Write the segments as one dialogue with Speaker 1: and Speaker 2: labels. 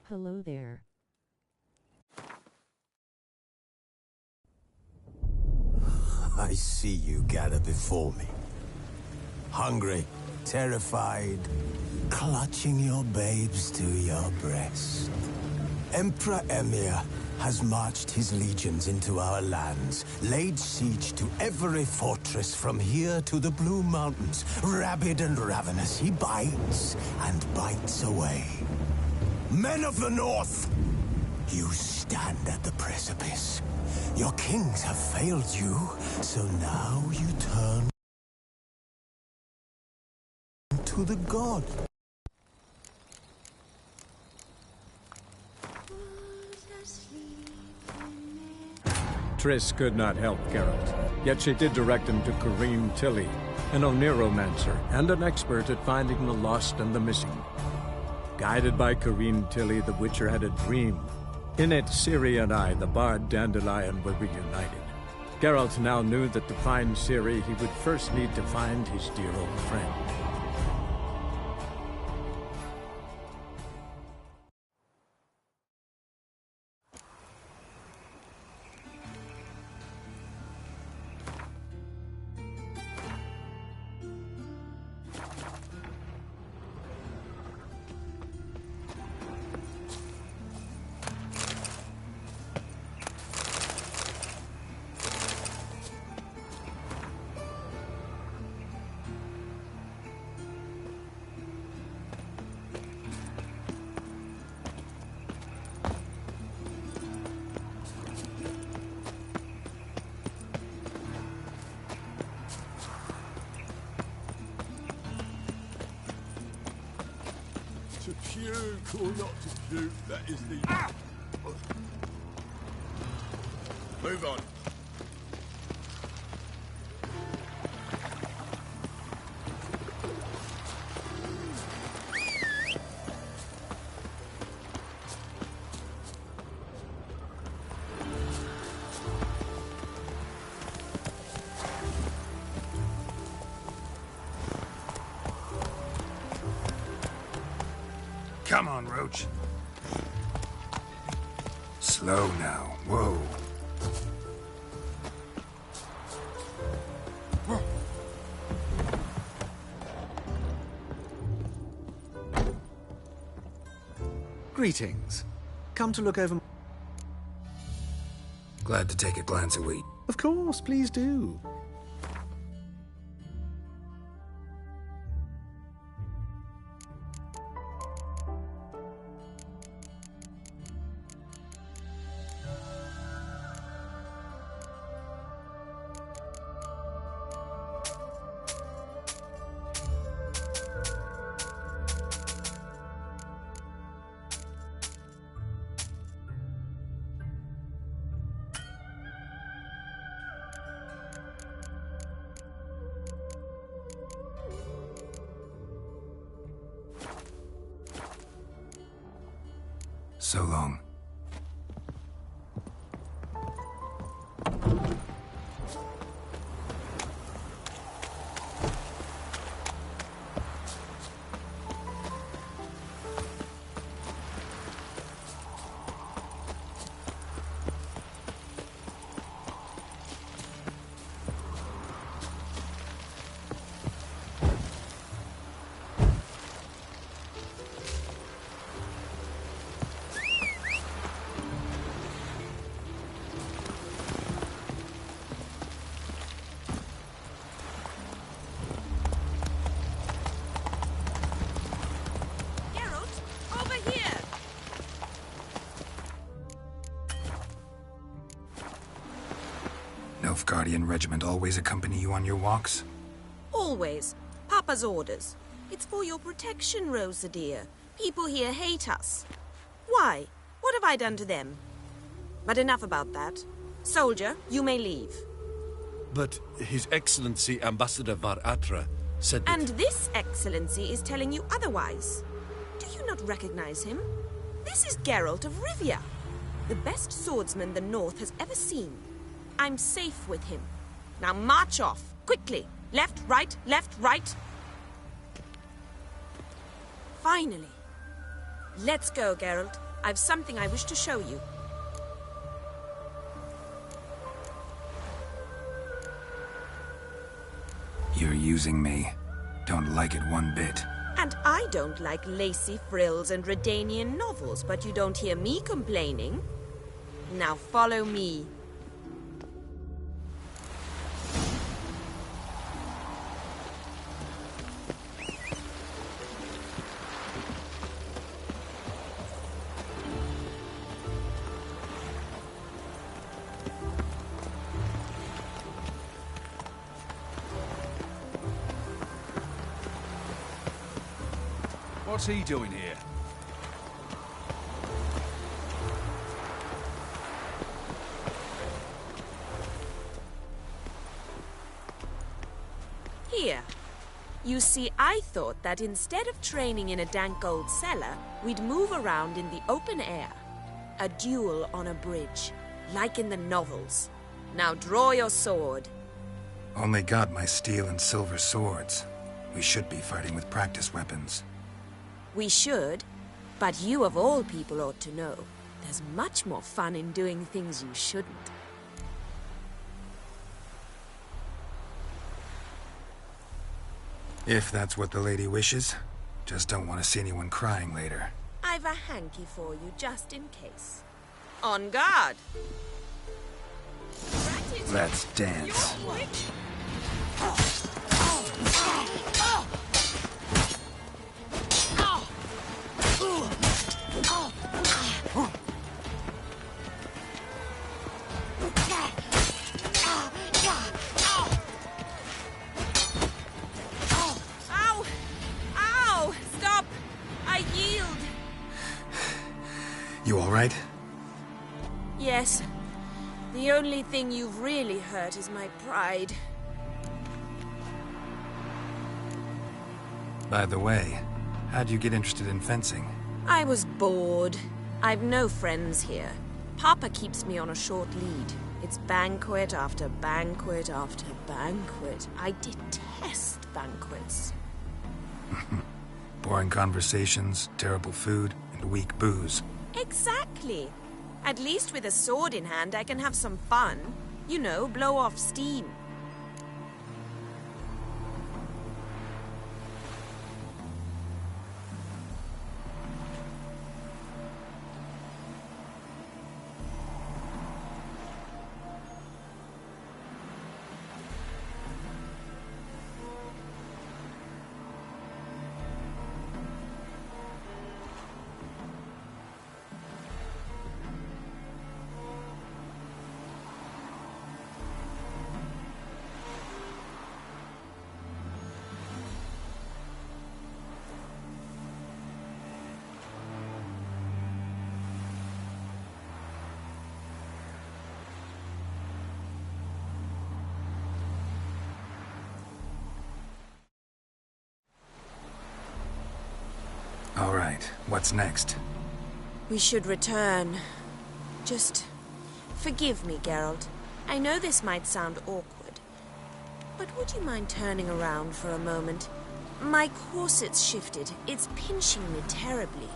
Speaker 1: Hello there.
Speaker 2: I see you gather before me. Hungry, terrified, clutching your babes to your breast. Emperor Emir has marched his legions into our lands, laid siege to every fortress from here to the Blue Mountains. Rabid and ravenous, he bites and bites away. Men of the North, you stand at the precipice. Your kings have failed you, so now you turn to the god.
Speaker 3: Triss could not help Geralt, yet she did direct him to Kareem Tilly, an Oniromancer and an expert at finding the lost and the missing. Guided by Kareem Tilly, the Witcher had a dream. In it, Ciri and I, the bard Dandelion, were reunited. Geralt now knew that to find Ciri, he would first need to find his dear old friend.
Speaker 4: To puke or not to puke, that is the... Ah! Move on.
Speaker 5: Come on, Roach. Slow now. Whoa.
Speaker 6: Greetings. Come to look over...
Speaker 5: Glad to take a glance at we.
Speaker 6: Of course, please do.
Speaker 5: So long. Nilfgaardian regiment always accompany you on your walks?
Speaker 7: Always. Papa's orders. It's for your protection, Rosa dear. People here hate us. Why? What have I done to them? But enough about that. Soldier, you may leave.
Speaker 4: But His Excellency Ambassador Var Atra said that...
Speaker 7: And this Excellency is telling you otherwise. Do you not recognize him? This is Geralt of Rivia, the best swordsman the North has ever seen. I'm safe with him. Now march off, quickly. Left, right, left, right. Finally. Let's go, Geralt. I've something I wish to show you.
Speaker 5: You're using me. Don't like it one bit.
Speaker 7: And I don't like lacy frills and Redanian novels, but you don't hear me complaining. Now follow me.
Speaker 4: What's he doing here?
Speaker 7: Here. You see, I thought that instead of training in a dank old cellar, we'd move around in the open air. A duel on a bridge, like in the novels. Now draw your sword.
Speaker 5: Only got my steel and silver swords. We should be fighting with practice weapons.
Speaker 7: We should, but you of all people ought to know. There's much more fun in doing things you shouldn't.
Speaker 5: If that's what the lady wishes. Just don't want to see anyone crying later.
Speaker 7: I've a hanky for you, just in case. On guard!
Speaker 5: Let's dance.
Speaker 7: Ow! Ow! Stop! I yield!
Speaker 5: You all right?
Speaker 7: Yes. The only thing you've really hurt is my pride.
Speaker 5: By the way, how'd you get interested in fencing?
Speaker 7: I was bored. I've no friends here. Papa keeps me on a short lead. It's banquet after banquet after banquet. I detest banquets.
Speaker 5: Boring conversations, terrible food, and weak booze.
Speaker 7: Exactly. At least with a sword in hand, I can have some fun. You know, blow off steam.
Speaker 5: All right, what's next?
Speaker 7: We should return. Just forgive me, Geralt. I know this might sound awkward, but would you mind turning around for a moment? My corset's shifted. It's pinching me terribly.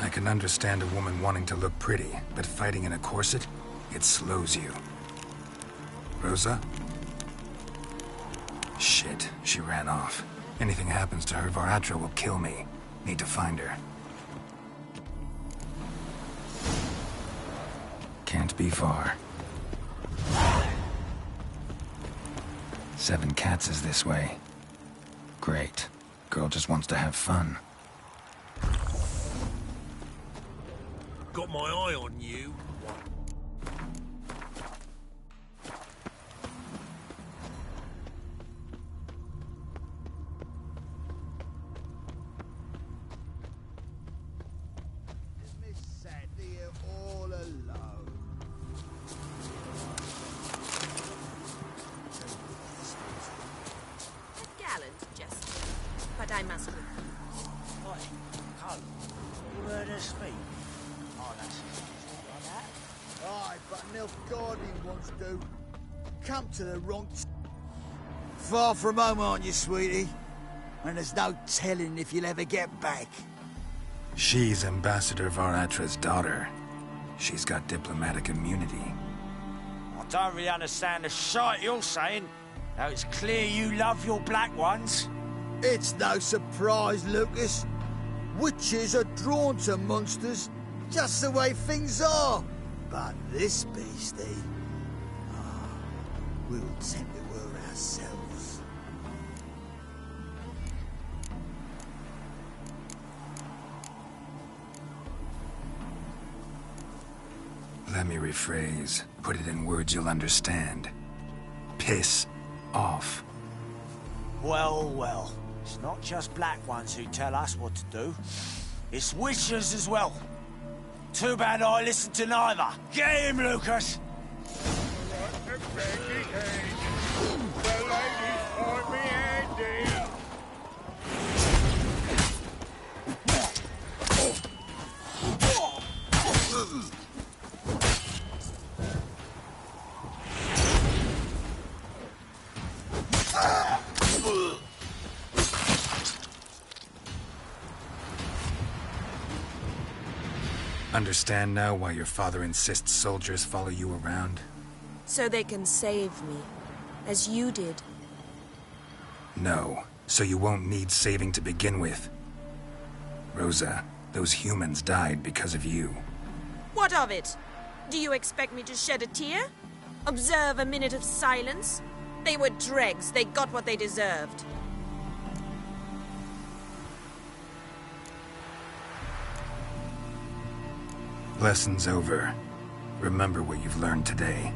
Speaker 5: I can understand a woman wanting to look pretty, but fighting in a corset, it slows you. Rosa? Shit, she ran off. Anything happens to her, Varatra will kill me. Need to find her. Can't be far. 7 Cats is this way. Great. Girl just wants to have fun.
Speaker 4: Got my eye on you.
Speaker 1: All alone.
Speaker 7: A gallant gesture, but I must refuse.
Speaker 1: Oi, Cole, you heard her speak? Oh, that's like that. Aye, but Nilfgaardian wants to. Come to the wrong far from home, aren't you, sweetie? And there's no telling if you'll ever get back.
Speaker 5: She's Ambassador Varatra's daughter. She's got diplomatic immunity.
Speaker 8: I don't really understand the shite you're saying. Now it's clear you love your black ones.
Speaker 1: It's no surprise, Lucas. Witches are drawn to monsters, just the way things are. But this beastie, we'll tend to her ourselves.
Speaker 5: Let me rephrase. Put it in words you'll understand. Piss off.
Speaker 8: Well, well. It's not just black ones who tell us what to do. It's witches as well. Too bad I listen to neither. Get him, Lucas!
Speaker 5: Understand now why your father insists soldiers follow you around?
Speaker 7: So they can save me, as you did.
Speaker 5: No, so you won't need saving to begin with. Rosa, those humans died because of you.
Speaker 7: What of it? Do you expect me to shed a tear? Observe a minute of silence? They were dregs. They got what they deserved.
Speaker 5: Lesson's over. Remember what you've learned today.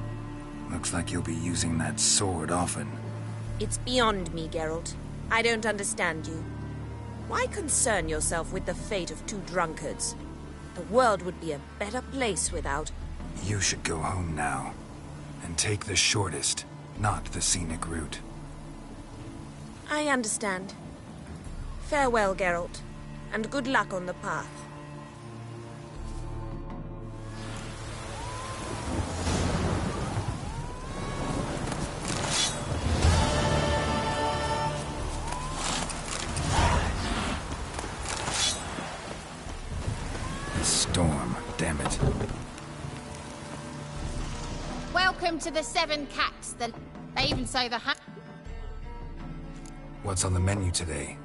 Speaker 5: Looks like you'll be using that sword often.
Speaker 7: It's beyond me, Geralt. I don't understand you. Why concern yourself with the fate of two drunkards? The world would be a better place without...
Speaker 5: You should go home now. And take the shortest, not the scenic route.
Speaker 7: I understand. Farewell, Geralt. And good luck on the path.
Speaker 5: Storm, damn it.
Speaker 9: Welcome to the Seven Cats. They even say the
Speaker 5: What's on the menu today?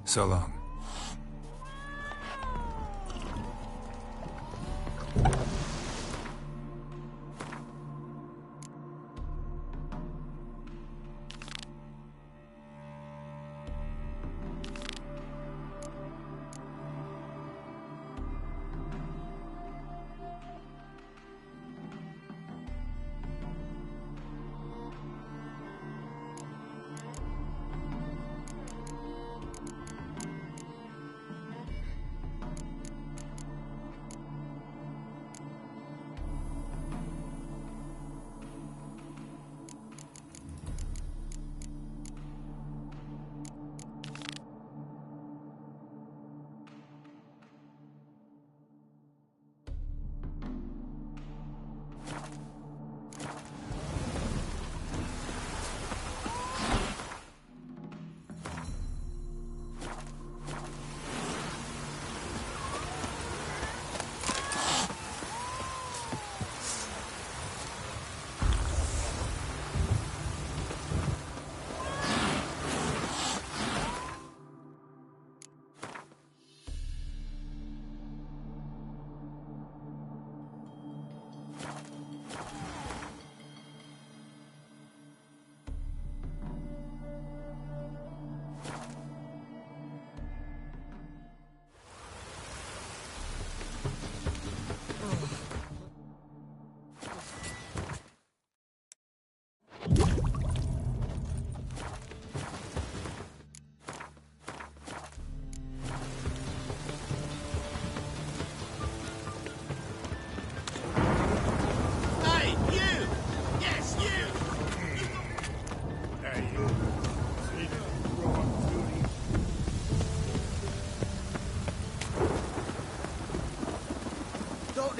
Speaker 5: So long.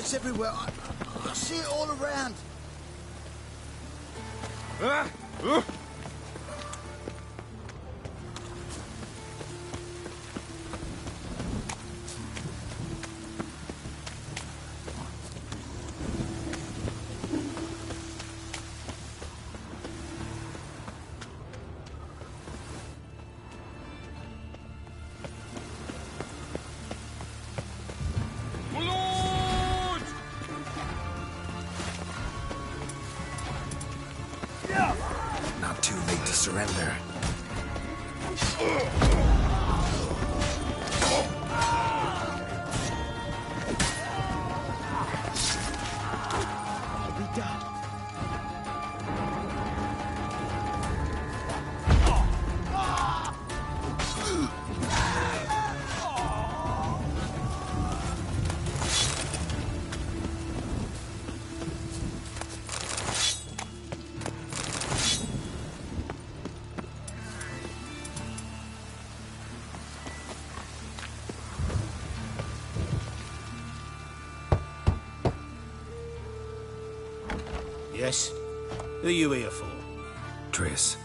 Speaker 1: It's everywhere. I see it all around.
Speaker 5: Not too late to surrender.
Speaker 1: I'll be done.
Speaker 2: Yes? Who are you here for?
Speaker 5: Triss.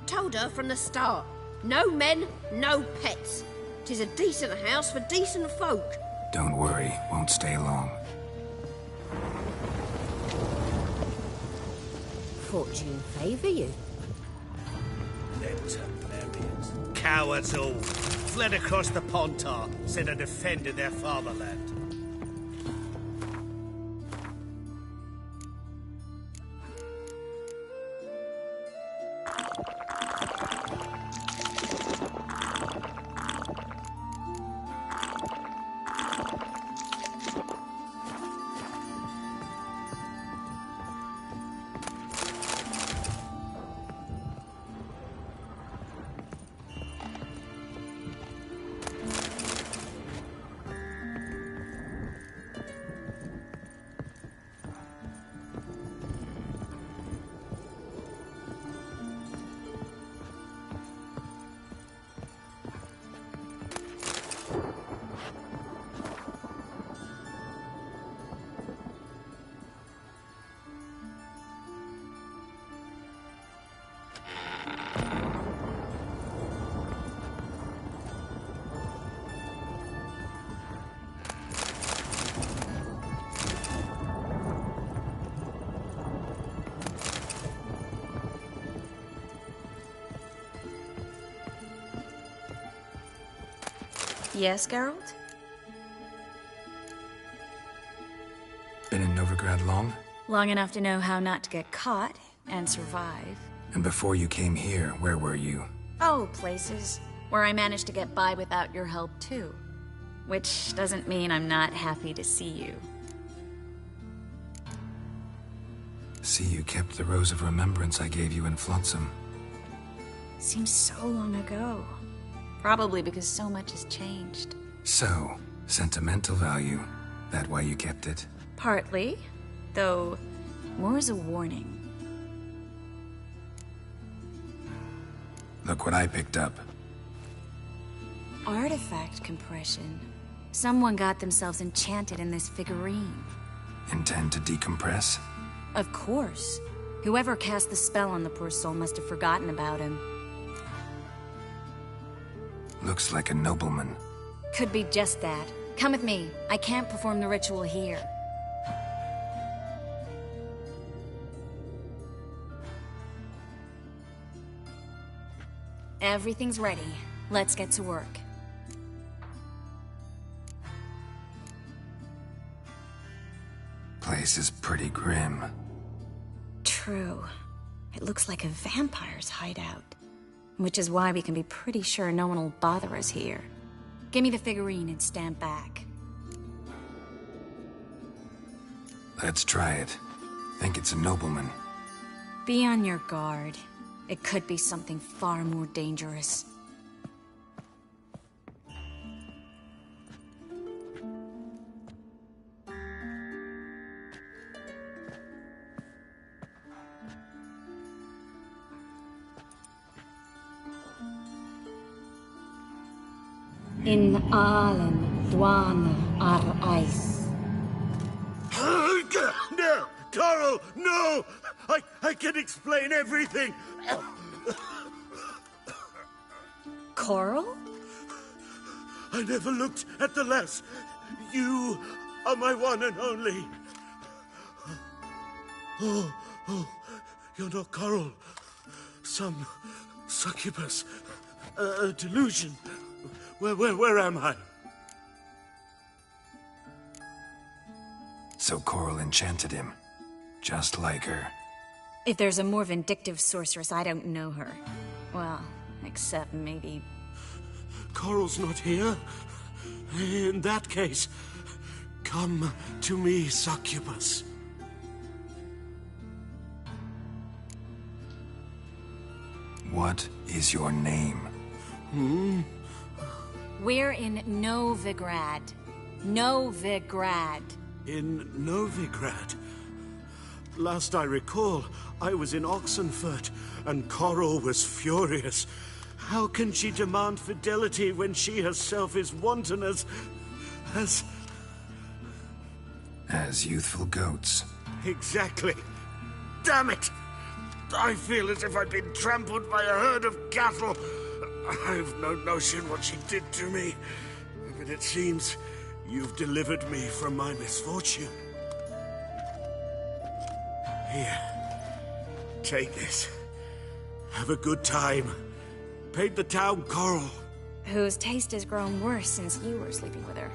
Speaker 10: Told her from the start. No men, no pets. 'Tis a decent house for decent folk.
Speaker 5: Don't worry, won't stay long.
Speaker 10: Fortune favour you.
Speaker 2: Them Templarians. Cowards all. Fled across the Pontar, said I defended their fatherland.
Speaker 7: Yes, Geralt?
Speaker 5: Been in Novigrad long?
Speaker 11: Long enough to know how not to get caught and survive.
Speaker 5: And before you came here, where were you?
Speaker 11: Oh, places where I managed to get by without your help, too. Which doesn't mean I'm not happy to see you.
Speaker 5: See, you kept the rose of remembrance I gave you in Flotsam.
Speaker 11: Seems so long ago. Probably because so much has changed.
Speaker 5: So, sentimental value. That why you kept it?
Speaker 11: Partly, though more as a warning.
Speaker 5: Look what I picked up.
Speaker 11: Artifact compression. Someone got themselves enchanted in this figurine.
Speaker 5: Intend to decompress?
Speaker 11: Of course. Whoever cast the spell on the poor soul must have forgotten about him.
Speaker 5: Looks like a nobleman.
Speaker 11: Could be just that. Come with me. I can't perform the ritual here. Everything's ready. Let's get to work.
Speaker 5: Place is pretty grim.
Speaker 11: True. It looks like a vampire's hideout. Which is why we can be pretty sure no one will bother us here. Give me the figurine and stand back.
Speaker 5: Let's try it. Think it's a nobleman.
Speaker 11: Be on your guard. It could be something far more dangerous. In Allen Dwana ar Eis.
Speaker 12: Coral, no! I can explain everything!
Speaker 11: Coral?
Speaker 12: I never looked at the lass. You are my one and only. Oh, you're not Coral. Some succubus. A delusion. Where am I?
Speaker 5: So Coral enchanted him, just like her.
Speaker 11: If there's a more vindictive sorceress, I don't know her. Well, except maybe...
Speaker 12: Coral's not here. In that case, come to me, succubus.
Speaker 5: What is your name?
Speaker 11: We're in Novigrad. Novigrad.
Speaker 12: In Novigrad? Last I recall, I was in Oxenfurt, and Coral was furious. How can she demand fidelity when she herself is wanton as
Speaker 5: youthful goats.
Speaker 12: Exactly. Damn it! I feel as if I'd been trampled by a herd of cattle. I've no notion what she did to me, but it seems you've delivered me from my misfortune. Here, take this. Have a good time. Paint the town Coral.
Speaker 11: Whose taste has grown worse since you were sleeping with her.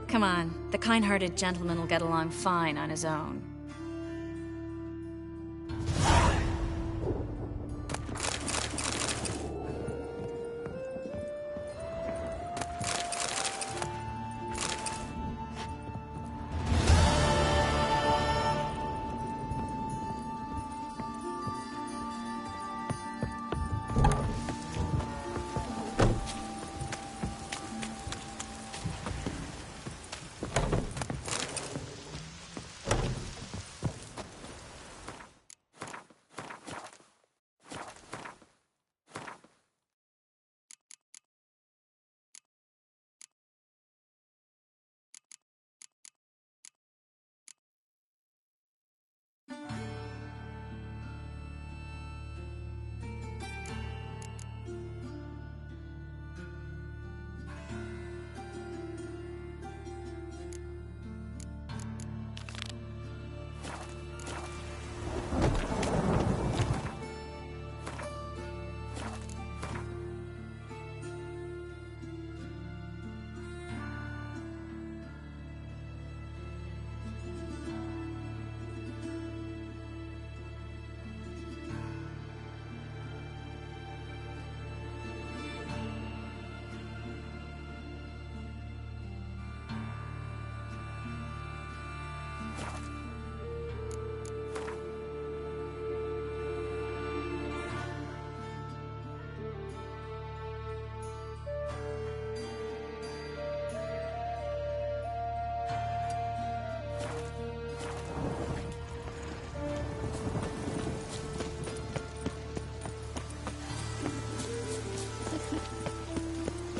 Speaker 11: Come on, the kind-hearted gentleman will get along fine on his own.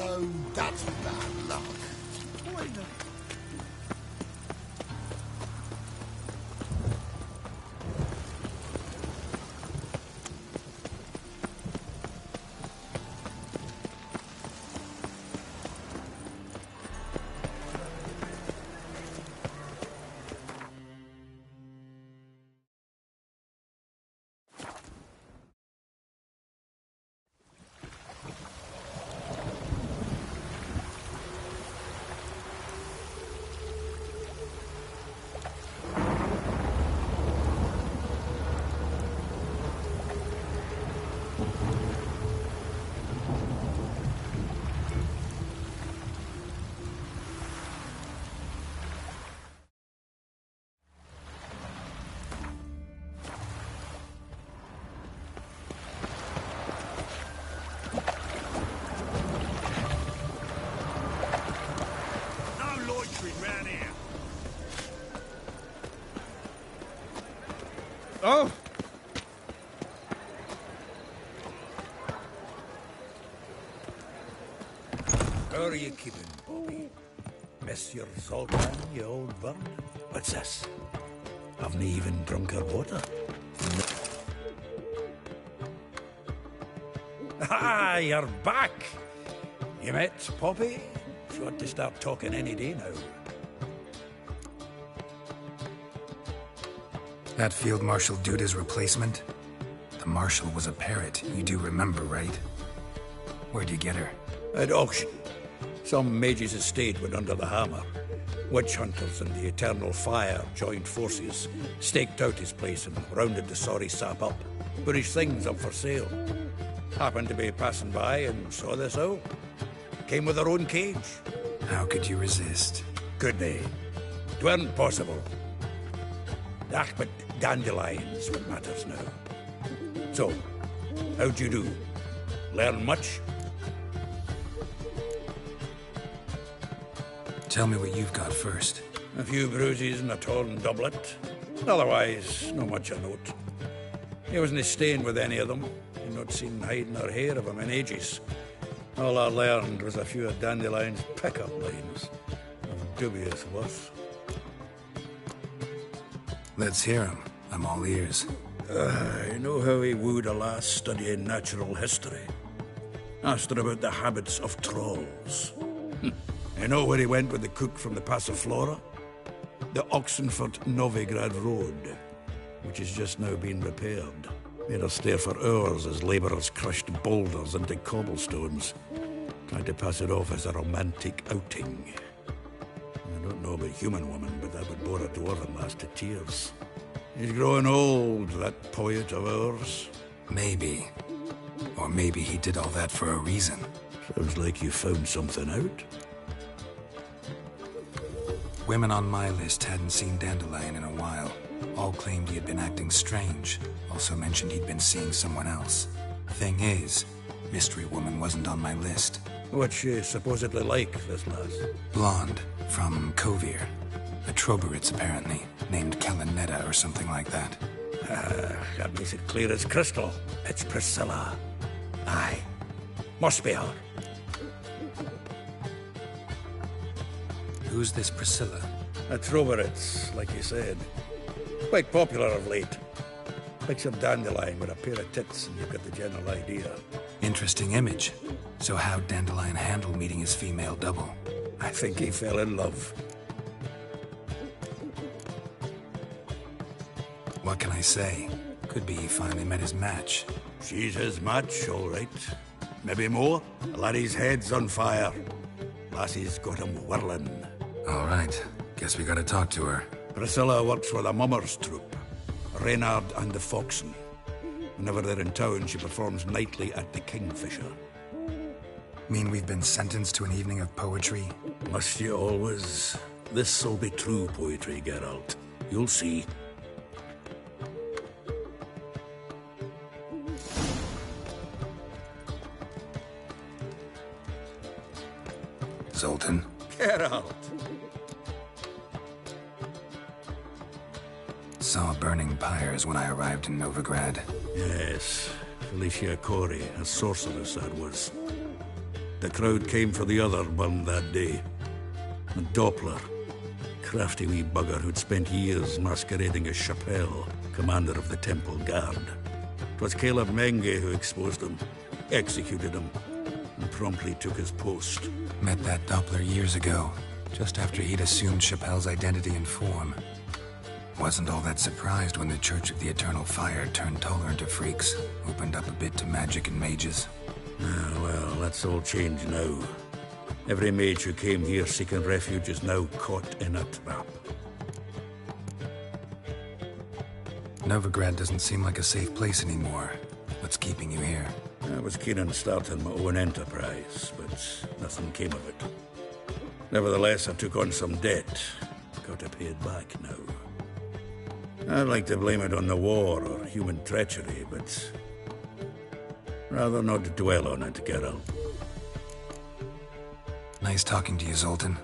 Speaker 1: Oh, that's bad luck.
Speaker 4: Oh!
Speaker 13: How are you keeping, Bobby? Miss your Zoltan, you old bird? What's this? Haven't even drunk her water. Ah, you're back! You met Poppy? She ought to start talking any day now.
Speaker 5: That Field Marshal Duda's replacement? The Marshal was a parrot, you do remember, right? Where'd you get her?
Speaker 13: At auction. Some mage's estate went under the hammer. Witch hunters and the Eternal Fire joined forces, staked out his place and rounded the sorry sap up. Put his things up for sale. Happened to be passing by and saw this out. Came with her own cage.
Speaker 5: How could you resist?
Speaker 13: Could they? It weren't possible. Ah, but dandelions what matters now. So, how'd you do? Learn much?
Speaker 5: Tell me what you've got first.
Speaker 13: A few bruises and a torn doublet. Otherwise, not much of note. He wasn't staying with any of them. You've not seen hide nor hair of him in ages. All I learned was a few of Dandelion's pickup lines of dubious worth.
Speaker 5: Let's hear him. I'm all ears.
Speaker 13: You know how he wooed a lass studying natural history? Asked her about the habits of trolls. You know where he went with the cook from the Passiflora? The Oxenfurt-Novigrad Road, which has just now been repaired. Made her stare for hours as labourers crushed boulders into cobblestones. Tried to pass it off as a romantic outing. I don't know about human woman, but that would bore a dwarven lass to tears. He's growing old, that poet of ours.
Speaker 5: Maybe. Or maybe he did all that for a reason.
Speaker 13: Sounds like you found something out.
Speaker 5: Women on my list hadn't seen Dandelion in a while. All claimed he had been acting strange. Also mentioned he'd been seeing someone else. Thing is, Mystery Woman wasn't on my list.
Speaker 13: What's she supposedly like, this lass?
Speaker 5: Blonde, from Kovir. A Troberitz, apparently, named Kalinetta or something like that.
Speaker 13: That makes it clear as crystal. It's Priscilla. Aye. Must be her.
Speaker 5: Who's this Priscilla?
Speaker 13: A Troberitz, like you said. Quite popular of late. Picture Dandelion with a pair of tits and you've got the general idea.
Speaker 5: Interesting image. So how'd Dandelion handle meeting his female double?
Speaker 13: I think he fell in love.
Speaker 5: What can I say? Could be he finally met his match.
Speaker 13: She's his match, all right. Maybe more. The laddie's head's on fire. Lassie's got him whirling.
Speaker 5: All right. Guess we gotta talk to her.
Speaker 13: Priscilla works for the Mummers troupe. Reynard and the Foxen. Whenever they're in town, she performs nightly at the Kingfisher.
Speaker 5: Mean we've been sentenced to an evening of poetry?
Speaker 13: Must you always? This'll be true poetry, Geralt. You'll see.
Speaker 5: Zoltan?
Speaker 13: Geralt!
Speaker 5: Saw burning pyres when I arrived in Novigrad.
Speaker 13: Yes, Felicia Corey, a sorceress that was. The crowd came for the other one that day. And Doppler, crafty wee bugger who'd spent years masquerading as Chappelle, commander of the Temple Guard. 'Twas Caleb Menge who exposed him, executed him, and promptly took his post.
Speaker 5: Met that Doppler years ago, just after he'd assumed Chappelle's identity and form. Wasn't all that surprised when the Church of the Eternal Fire turned tolerant of freaks, opened up a bit to magic and mages.
Speaker 13: Well, that's all changed now. Every mage who came here seeking refuge is now caught in a trap.
Speaker 5: Novigrad doesn't seem like a safe place anymore. What's keeping you here?
Speaker 13: I was keen on starting my own enterprise, but nothing came of it. Nevertheless, I took on some debt. Got to pay it back now. I'd like to blame it on the war or human treachery, but rather not dwell on it, Geralt.
Speaker 5: Nice talking to you, Zoltan.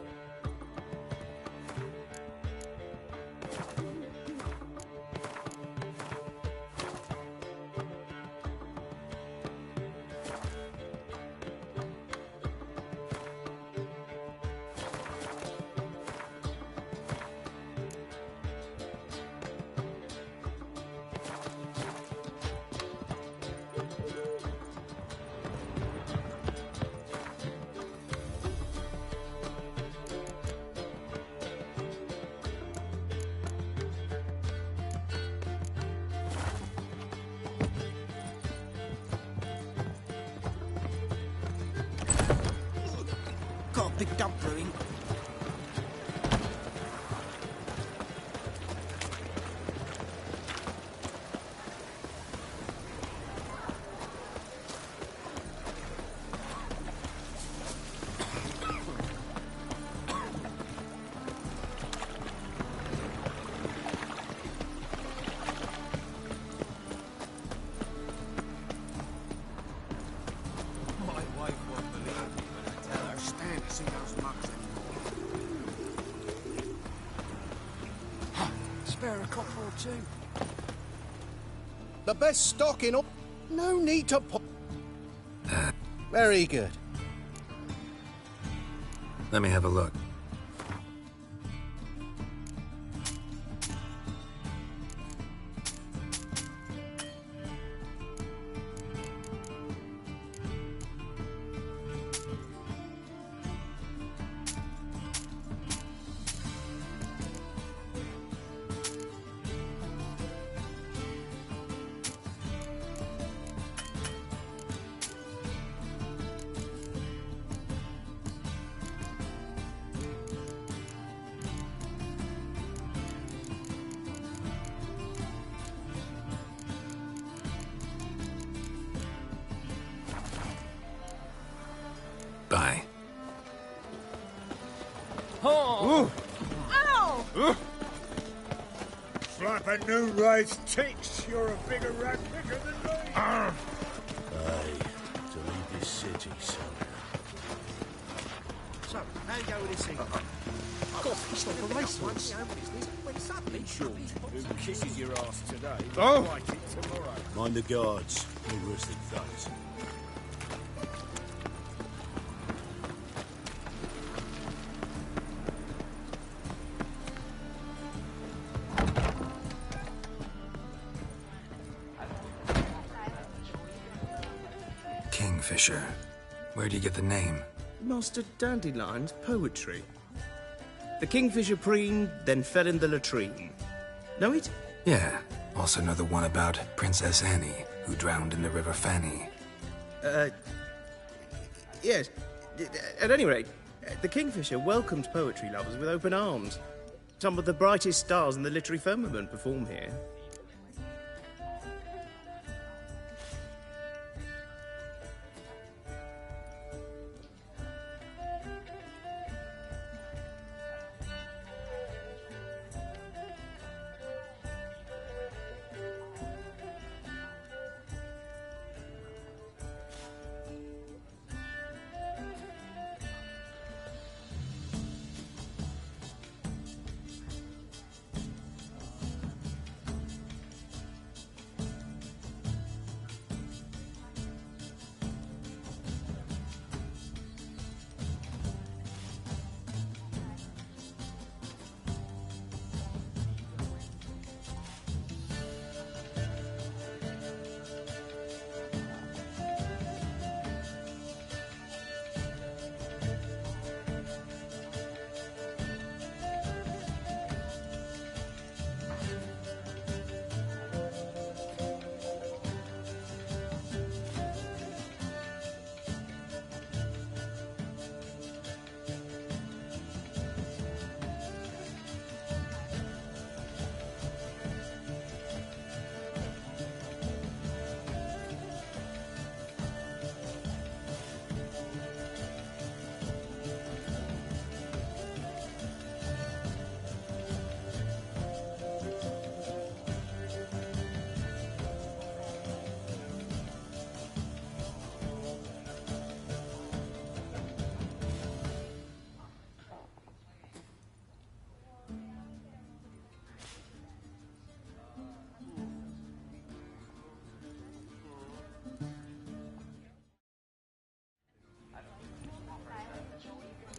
Speaker 8: big dump brewing.
Speaker 1: Spare a copper or two. The best stock in all. No need to put. Very good.
Speaker 5: Let me have a look. Bye.
Speaker 12: Oh!
Speaker 7: Ow!
Speaker 12: Flapping new rice ticks. You're a bigger rat picker than me.
Speaker 14: Aye, to leave this city, son.
Speaker 1: So, how you go with this thing? God, it's not a racehorse. When suddenly,
Speaker 14: Sure. Who kisses your ass today?
Speaker 12: Oh.
Speaker 14: Fight it tomorrow. Mind the guards. No worse than thugs.
Speaker 5: Kingfisher. Where do you get the name?
Speaker 15: Master Dandelion's poetry. The kingfisher preened, then fell in the latrine. Know it?
Speaker 5: Yeah. Also know the one about Princess Annie, who drowned in the River Fanny.
Speaker 15: Yes. At any rate, the kingfisher welcomes poetry lovers with open arms. Some of the brightest stars in the literary firmament perform here.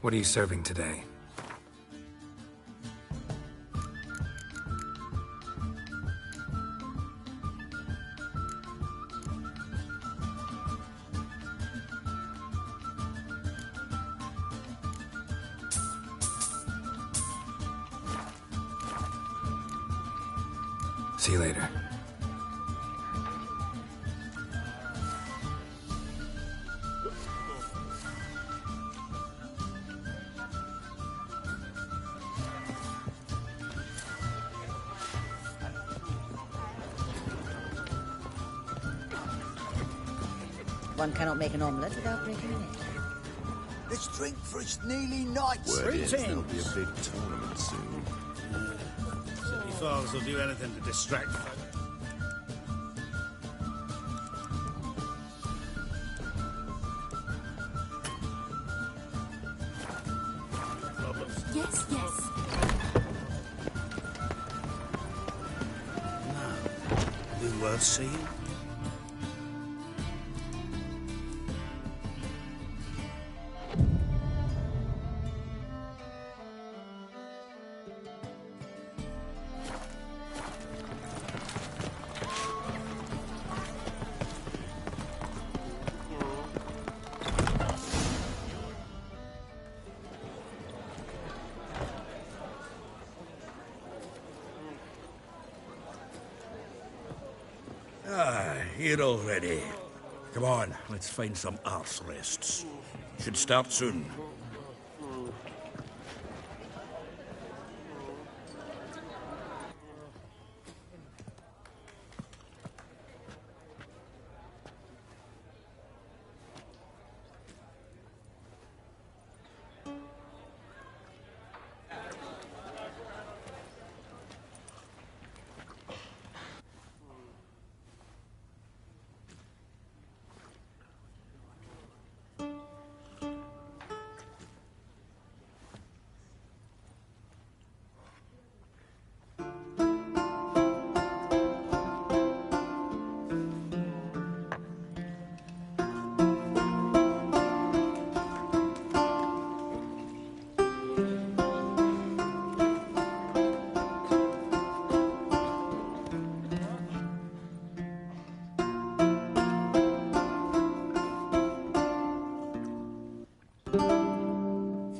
Speaker 5: What are you serving today? See you later.
Speaker 16: One cannot make an omelette without breaking an egg.
Speaker 1: Let's drink for it's nearly night.
Speaker 14: Word is there'll be a big tournament soon.
Speaker 12: Silly fathers will do anything to distract folk.
Speaker 11: Yes, yes.
Speaker 12: Be worth seeing.
Speaker 13: Here already. Come on, let's find some arse rests. Should start soon.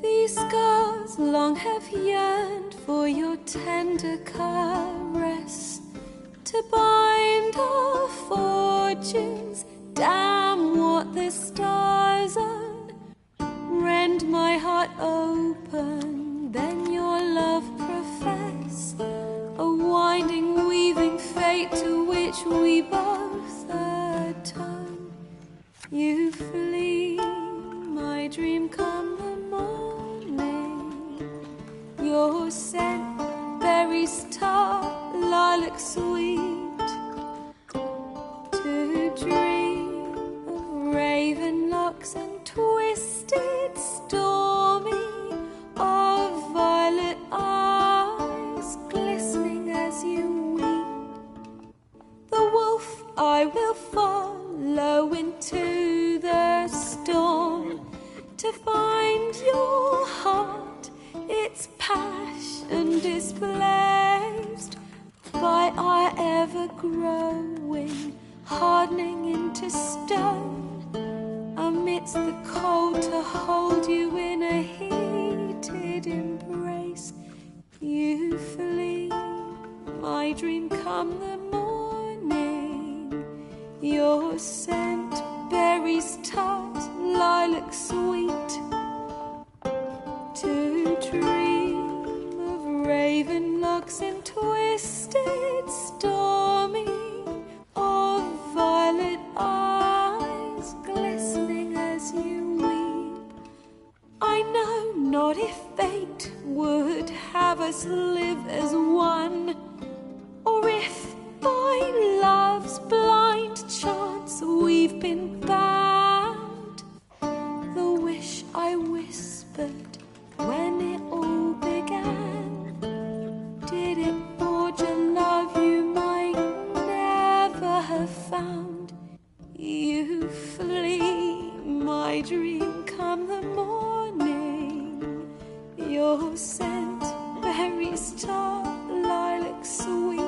Speaker 17: These scars long have yearned for your tender caress, to bind our fortunes. Damn what the stars own. Rend my heart open, then your love profess, a winding, weaving fate to which we both atone. You flee, my dream come the morning. Your scent, berries tart, lilac sweet. To dream of raven locks and twisted, stormy, of violet eyes glistening as you weep. The wolf I will follow into the storm, to find your heart, its passion displaced by our ever-growing, hardening into stone, amidst the cold to hold you in a heated embrace. You flee, my dream come the morning. Your scent, berries tart, lilac sweet. To dream of raven locks and twisted, stormy, of violet eyes glistening as you weep. I know not if fate would have us live as one, or if by love's blind chance we've been bound. The wish I whispered when it all began, did it forge a love you might never have found? You flee, my dream come the morning. Your scent, berries tart, lilac sweet.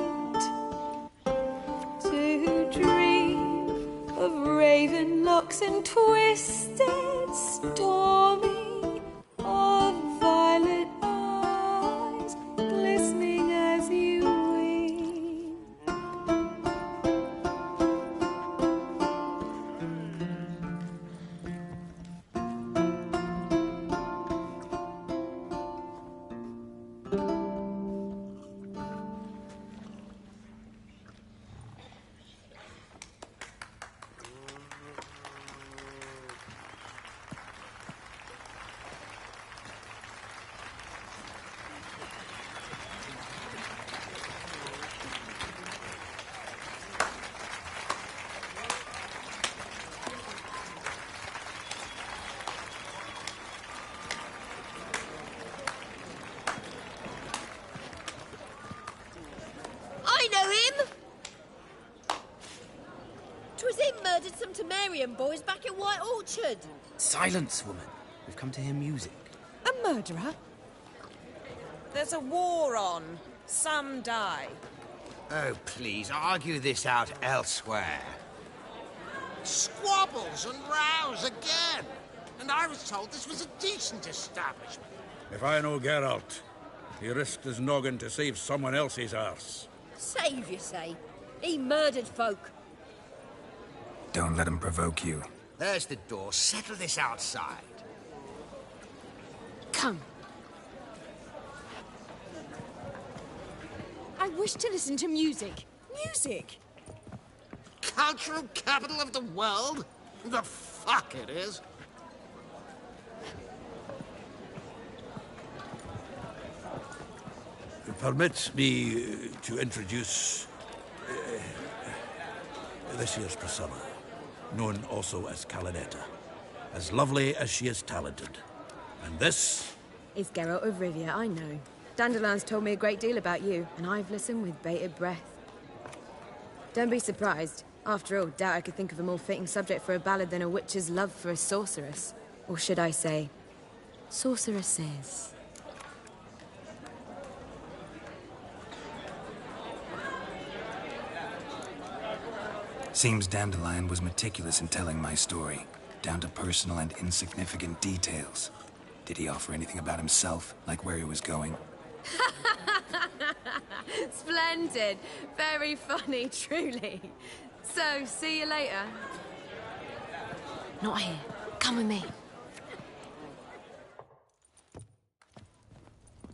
Speaker 17: To dream of raven locks and twisted, stormy, of violet eyes glistening as you weep.
Speaker 10: to Mary and boys back at White Orchard.
Speaker 15: Silence, woman. We've come to hear music.
Speaker 7: A murderer? There's a war on. Some die.
Speaker 18: Oh, please, argue this out elsewhere.
Speaker 19: Squabbles and rows again. And I was told this was a decent establishment.
Speaker 13: If I know Geralt, he risked his noggin to save someone else's arse.
Speaker 10: Save, you say? He murdered folk.
Speaker 5: Don't let him provoke you.
Speaker 18: There's the door. Settle this outside.
Speaker 7: Come. I wish to listen to music. Music!
Speaker 19: Cultural capital of the world? The fuck it is.
Speaker 13: Permit me to introduce this year's Priscilla, known also as Calinetta. As lovely as she is talented. And this...
Speaker 20: It's Geralt of Rivia, I know. Dandelion's told me a great deal about you, and I've listened with bated breath. Don't be surprised. After all, doubt I could think of a more fitting subject for a ballad than a witch's love for a sorceress. Or should I say, sorceresses.
Speaker 5: Seems Dandelion was meticulous in telling my story, down to personal and insignificant details. Did he offer anything about himself, like where he was going?
Speaker 20: Splendid. Very funny, truly. So, see you later. Not here. Come with me.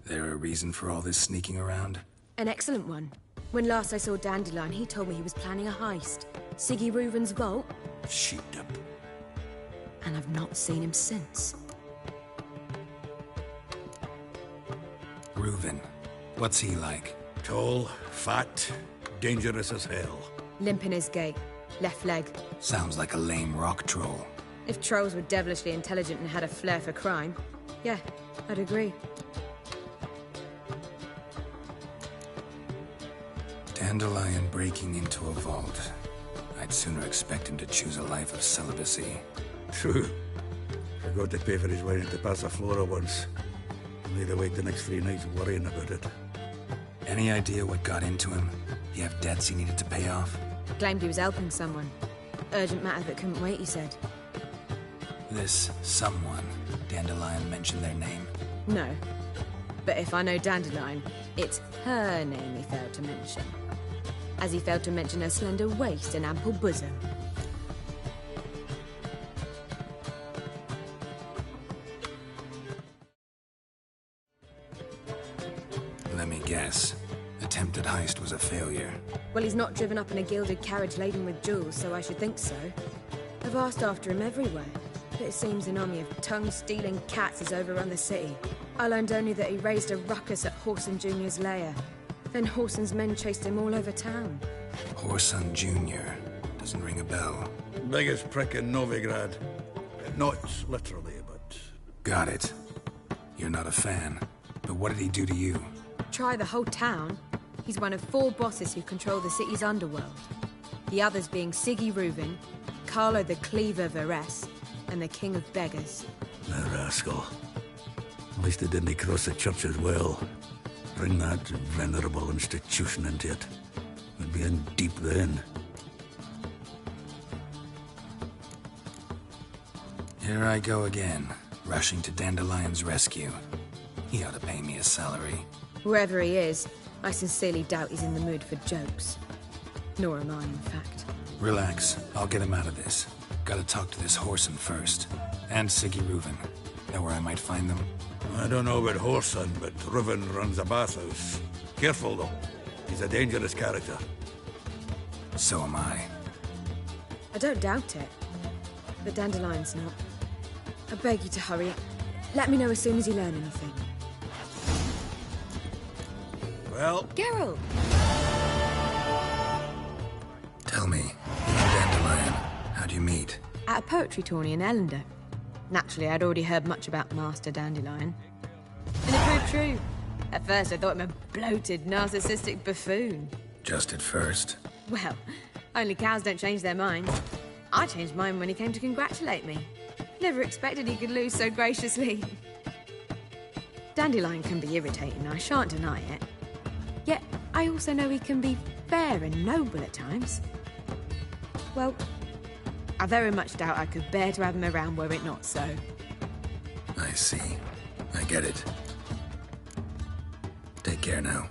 Speaker 5: There a reason for all this sneaking around?
Speaker 20: An excellent one. When last I saw Dandelion, he told me he was planning a heist. Siggy Reuven's vault.
Speaker 13: Sheepdip.
Speaker 20: And I've not seen him since.
Speaker 5: Reuven. What's he like?
Speaker 13: Tall, fat, dangerous as hell.
Speaker 20: Limp in his gait. Left leg.
Speaker 5: Sounds like a lame rock troll.
Speaker 20: If trolls were devilishly intelligent and had a flair for crime, yeah, I'd agree.
Speaker 5: Dandelion breaking into a vault. I'd sooner expect him to choose a life of celibacy.
Speaker 13: True. Forgot to pay for his wedding to Passaflora once. Made her wait the next 3 nights worrying about it.
Speaker 5: Any idea what got into him? He have debts he needed to pay off?
Speaker 20: Claimed he was helping someone. Urgent matter that couldn't wait, he said.
Speaker 5: This someone, Dandelion mentioned their name?
Speaker 20: No. But if I know Dandelion, it's her name he failed to mention. As he failed to mention her slender waist and ample bosom.
Speaker 5: Let me guess. Attempted heist was a failure.
Speaker 20: Well, he's not driven up in a gilded carriage laden with jewels, so I should think so. I've asked after him everywhere, but it seems an army of tongue-stealing cats has overrun the city. I learned only that he raised a ruckus at Whoreson Jr.'s lair. Then Whoreson's men chased him all over town.
Speaker 5: Whoreson Jr. Doesn't ring a bell.
Speaker 13: Biggest prick in Novigrad. Not literally, but...
Speaker 5: Got it. You're not a fan. But what did he do to you?
Speaker 20: Try the whole town. He's one of 4 bosses who control the city's underworld. The others being Siggy Reuven, Carlo the Cleaver Varese, and the King of Beggars.
Speaker 13: The rascal. At least they didn't cross the church as well. Bring that venerable institution into it. We'd be in deep then.
Speaker 5: Here I go again, rushing to Dandelion's rescue. He ought to pay me a salary.
Speaker 20: Wherever he is, I sincerely doubt he's in the mood for jokes. Nor am I, in fact.
Speaker 5: Relax. I'll get him out of this. Gotta talk to this Whoreson first. And Siggy Reuven. Know where I might find them?
Speaker 13: I don't know about Whoreson, but Reuven runs a bathhouse. Careful, though. He's a dangerous character.
Speaker 5: So am I.
Speaker 20: I don't doubt it. But Dandelion's not. I beg you to hurry. Let me know as soon as you learn anything.
Speaker 13: Well...
Speaker 20: Geralt!
Speaker 5: Tell me, you and Dandelion, how'd you meet?
Speaker 20: At a poetry tourney in Ellender. Naturally, I'd already heard much about Master Dandelion. And it proved true. At first, I thought him a bloated, narcissistic buffoon.
Speaker 5: Just at first.
Speaker 20: Well, only cows don't change their minds. I changed mine when he came to congratulate me. Never expected he could lose so graciously. Dandelion can be irritating, I shan't deny it. Yet, I also know he can be fair and noble at times. Well, I very much doubt I could bear to have him around were it not so.
Speaker 5: I see. I get it. Take care now.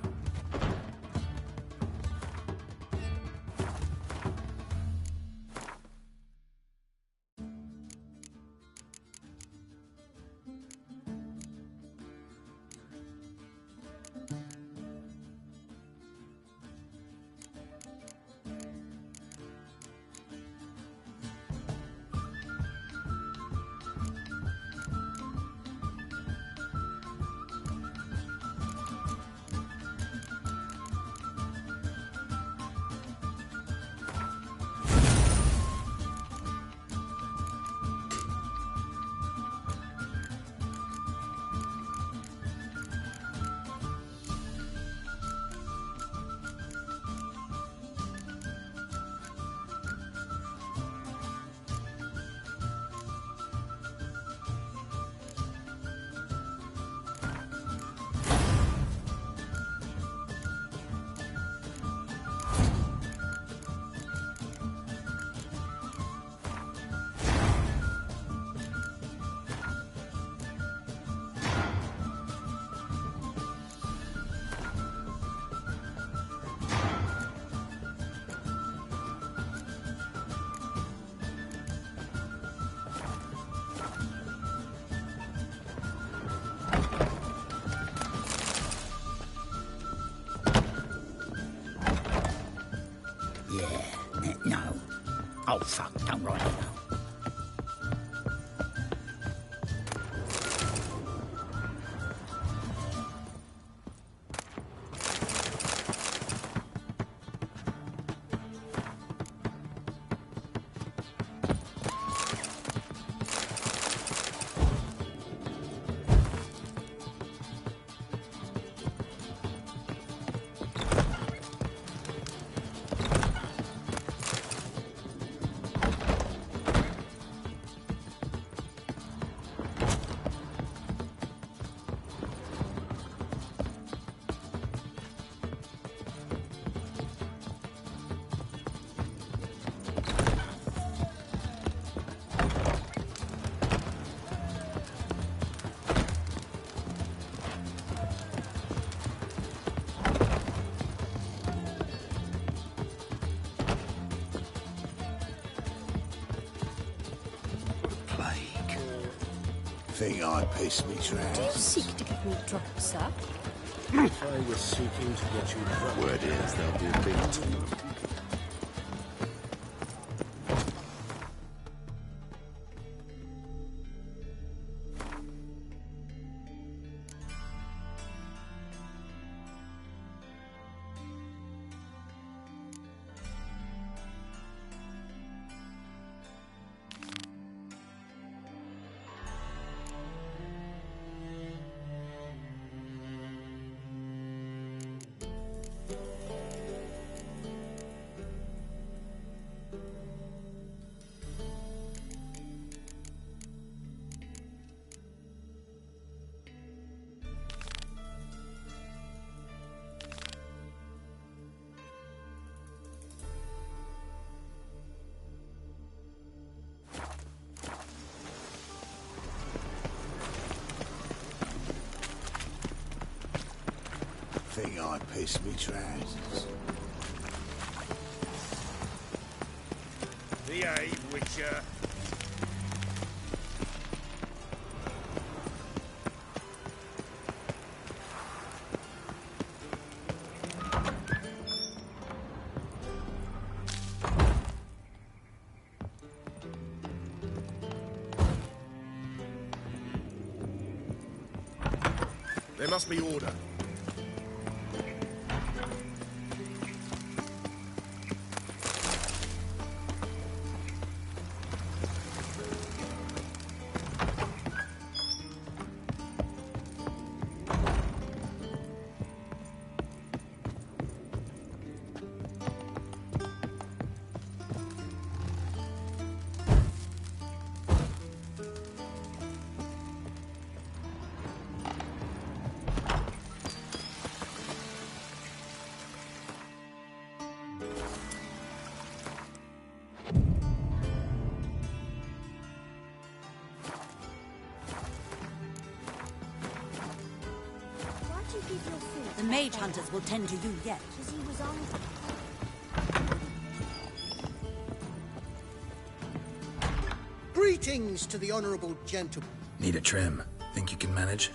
Speaker 18: No. Oh, fuck, don't write it.
Speaker 14: Think I pissed me trousers.
Speaker 10: Do you seek to get me drunk, sir?
Speaker 14: If I was seeking to get you drunk, word is there'll be a big tournament. Think I pissed me trousers.
Speaker 12: Behave, Witcher.
Speaker 21: There must be order.
Speaker 3: The mage hunters will tend to you yet.
Speaker 22: Greetings to the honourable gentleman.
Speaker 5: Need a trim. Think you can manage?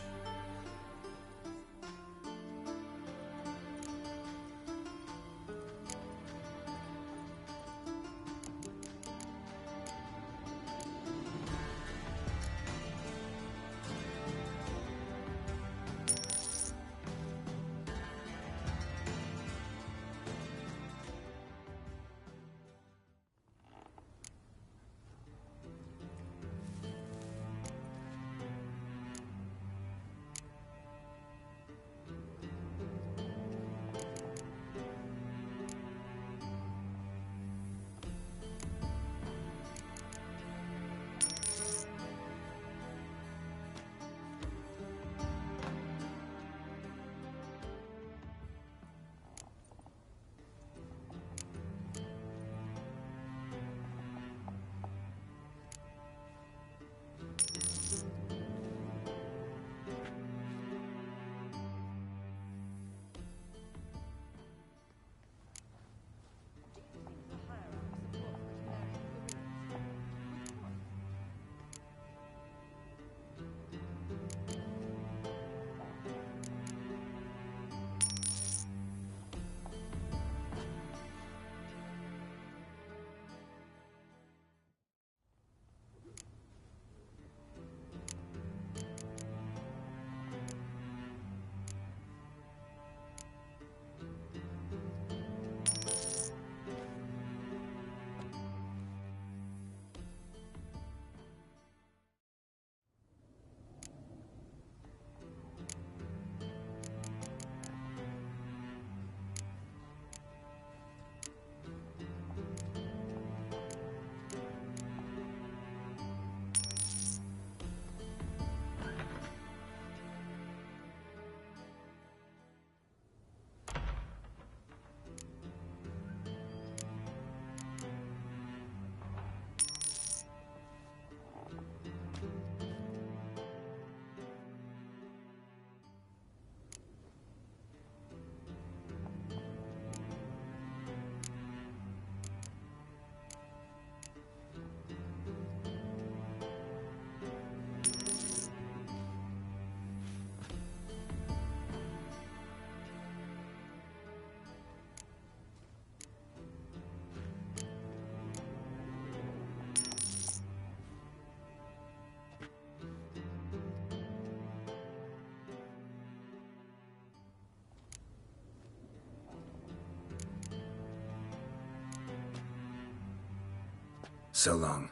Speaker 5: So long.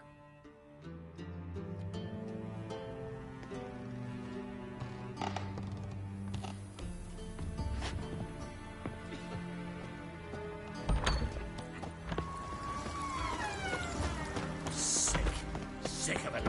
Speaker 12: Sick of it.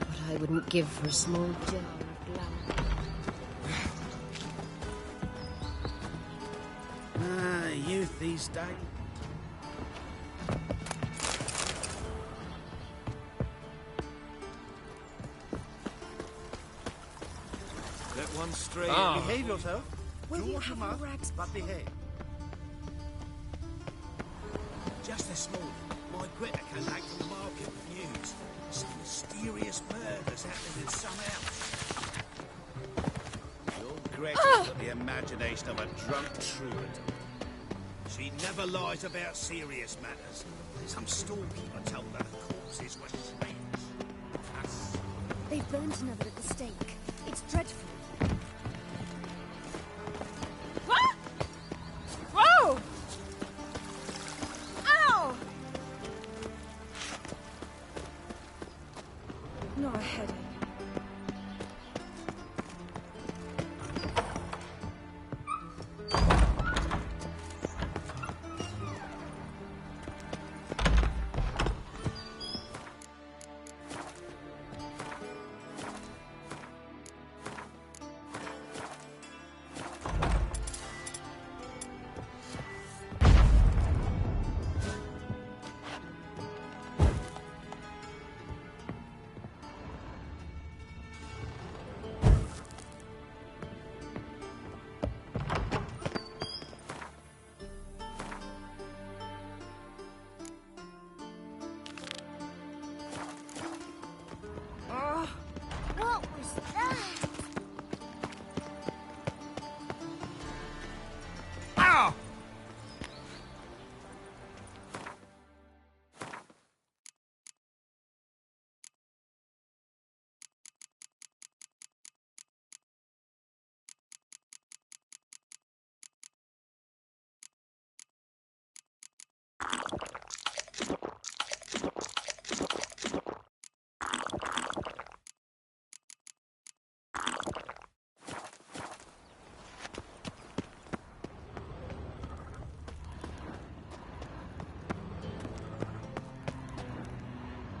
Speaker 20: What I wouldn't give for a small jar of blood.
Speaker 12: Youth these days.
Speaker 4: Let one stray.
Speaker 12: Behave yourself.
Speaker 20: Will
Speaker 12: Do
Speaker 20: you
Speaker 12: what
Speaker 20: have
Speaker 12: must,
Speaker 20: your rags
Speaker 12: but behave.
Speaker 19: Just this morning, my Greta came back from the market with news. Some mysterious murders happening in some house.
Speaker 12: Your Greta's got the imagination of a drunk troubadour.
Speaker 19: She never lies about serious matters. Some storekeeper told her the corpses were shreds.
Speaker 17: They've burnt another at the stake. It's dreadful.
Speaker 20: What? Whoa! Ow! Not a headache.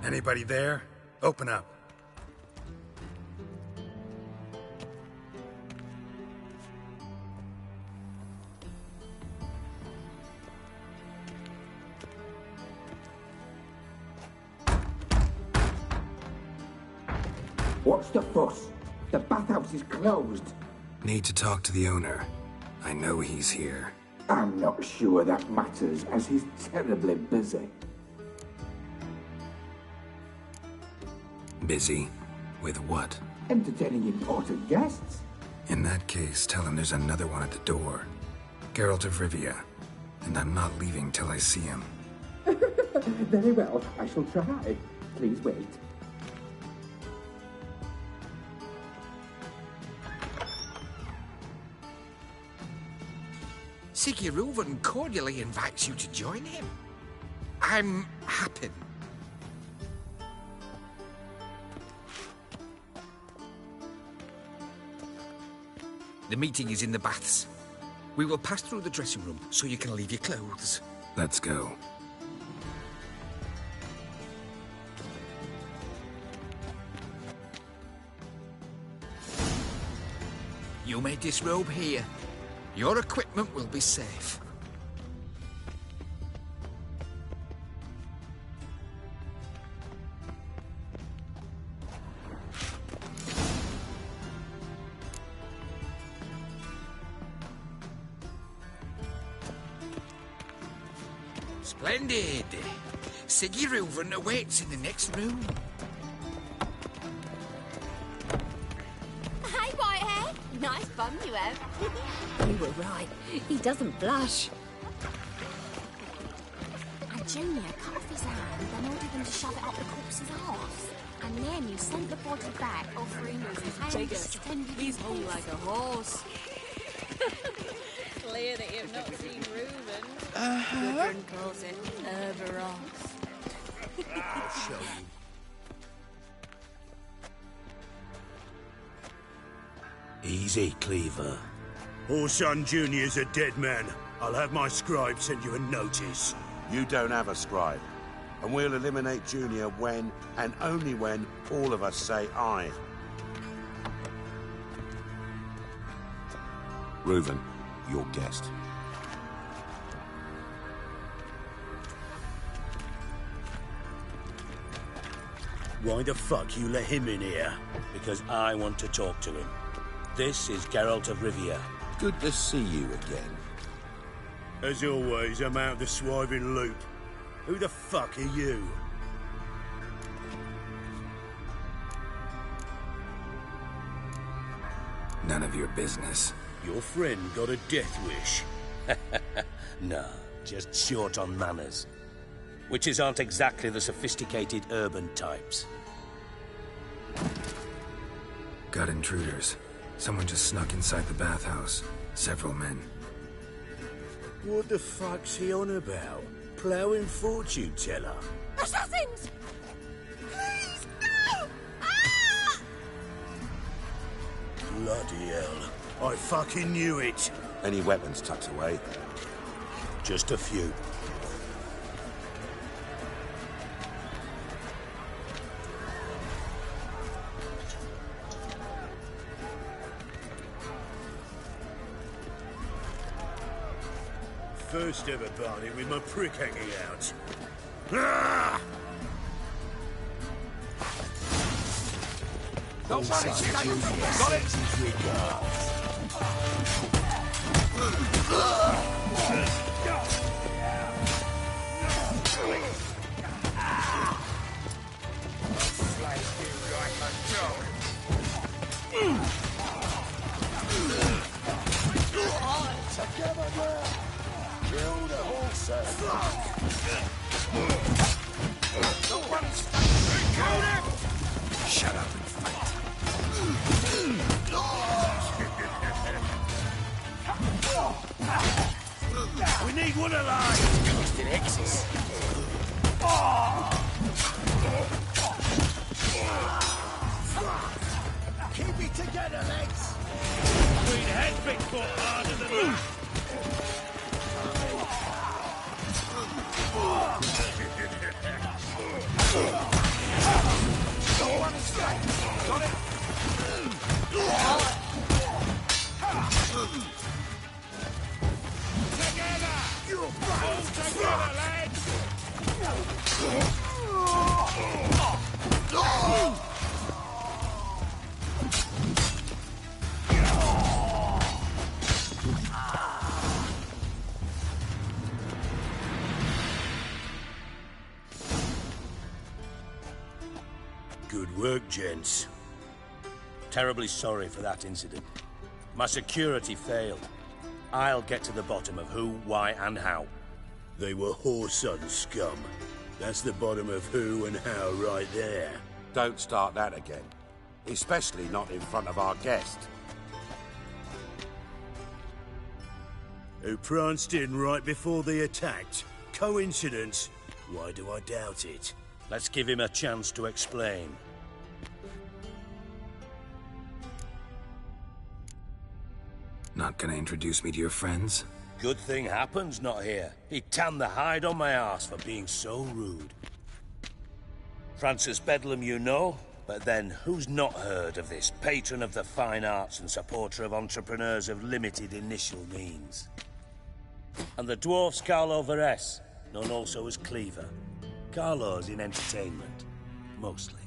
Speaker 5: Anybody there? Open up.
Speaker 6: What's the fuss? The bathhouse is closed.
Speaker 5: Need to talk to the owner. I know he's here.
Speaker 6: I'm not sure that matters, as he's terribly busy.
Speaker 5: Busy? With what?
Speaker 6: Entertaining important guests.
Speaker 5: In that case, tell him there's another one at the door. Geralt of Rivia. And I'm not leaving till I see him.
Speaker 6: Very well, I shall try. Please wait.
Speaker 18: Siggy Reuven cordially invites you to join him. I'm happy. The meeting is in the baths. We will pass through the dressing room so you can leave your clothes.
Speaker 5: Let's go.
Speaker 18: You may disrobe here. Your equipment will be safe. Splendid! Siggy Reuven awaits in the next room.
Speaker 10: Hey, Whitehair! Nice bum you have.
Speaker 11: You were right. He doesn't blush.
Speaker 17: And Junior cut off his hand, then ordered him to shove it up the corpse's arse. And then you sent the body back, offering his hand extended.
Speaker 20: He's hung like a horse. Clear that you've not seen Reuben. Gudrun calls it Cerberus.
Speaker 19: I'll show you.
Speaker 12: Easy, Cleaver. Orson Jr.'s a dead man. I'll have my scribe send you a notice.
Speaker 21: You don't have a scribe. And we'll eliminate Junior when, and only when, all of us say aye. Reuven, your guest.
Speaker 12: Why the fuck you let him in here?
Speaker 9: Because I want to talk to him. This is Geralt of Rivia.
Speaker 21: Good to see you again.
Speaker 12: As always, I'm out of the swiving loop. Who the fuck are you?
Speaker 5: None of your business.
Speaker 12: Your friend got a death wish.
Speaker 9: No, just short on manners. Witches aren't exactly the sophisticated urban types.
Speaker 5: Got intruders. Someone just snuck inside the bathhouse. Several men.
Speaker 12: What the fuck's he on about? Ploughing fortune teller?
Speaker 10: Assassins! Please, no! Ah!
Speaker 12: Bloody hell. I fucking knew it.
Speaker 21: Any weapons tucked away?
Speaker 12: Just a few. First ever party with my prick hanging out. Ah!
Speaker 18: Don't worry, Siggy. Got it.
Speaker 19: Together now! Kill the whole set!
Speaker 5: Shut up and fight.
Speaker 12: We need one alive!
Speaker 18: Constant X's.
Speaker 19: Keep it together, legs!
Speaker 12: We'd head big foot harder than that!
Speaker 9: Good work, gents. Terribly sorry for that incident. My security failed. I'll get to the bottom of who, why, and how.
Speaker 12: They were whoreson scum. That's the bottom of who and how right there.
Speaker 21: Don't start that again. Especially not in front of our guest.
Speaker 12: Who pranced in right before they attacked. Coincidence? Why do I doubt it?
Speaker 9: Let's give him a chance to explain.
Speaker 5: Not gonna introduce me to your friends?
Speaker 9: Good thing Happen's not here. He tanned the hide on my arse for being so rude. Francis Bedlam you know, but then who's not heard of this patron of the fine arts and supporter of entrepreneurs of limited initial means? And the dwarf's Carlo Varese, known also as Cleaver. Carlo's in entertainment, mostly.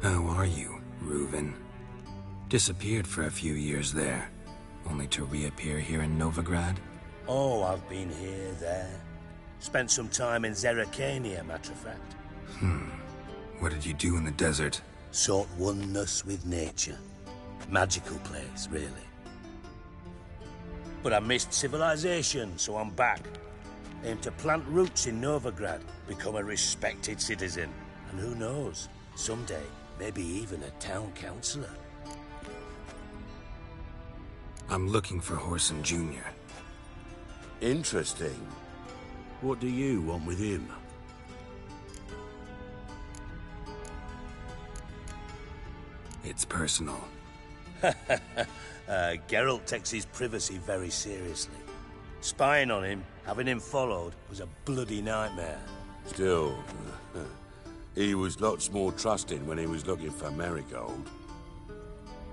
Speaker 5: How are you, Reuven? Disappeared for a few years there, only to reappear here in Novigrad?
Speaker 9: Oh, I've been here, there. Spent some time in Zerrikania, matter of fact.
Speaker 5: What did you do in the desert?
Speaker 9: Sought oneness with nature. Magical place, really. But I missed civilization, so I'm back. Aim to plant roots in Novigrad, become a respected citizen. And who knows, someday, maybe even a town councillor.
Speaker 5: I'm looking for Whoreson Jr.
Speaker 21: Interesting.
Speaker 12: What do you want with him?
Speaker 5: It's personal.
Speaker 9: Geralt takes his privacy very seriously. Spying on him, having him followed, was a bloody nightmare.
Speaker 21: Still, he was lots more trusting when he was looking for Marigold.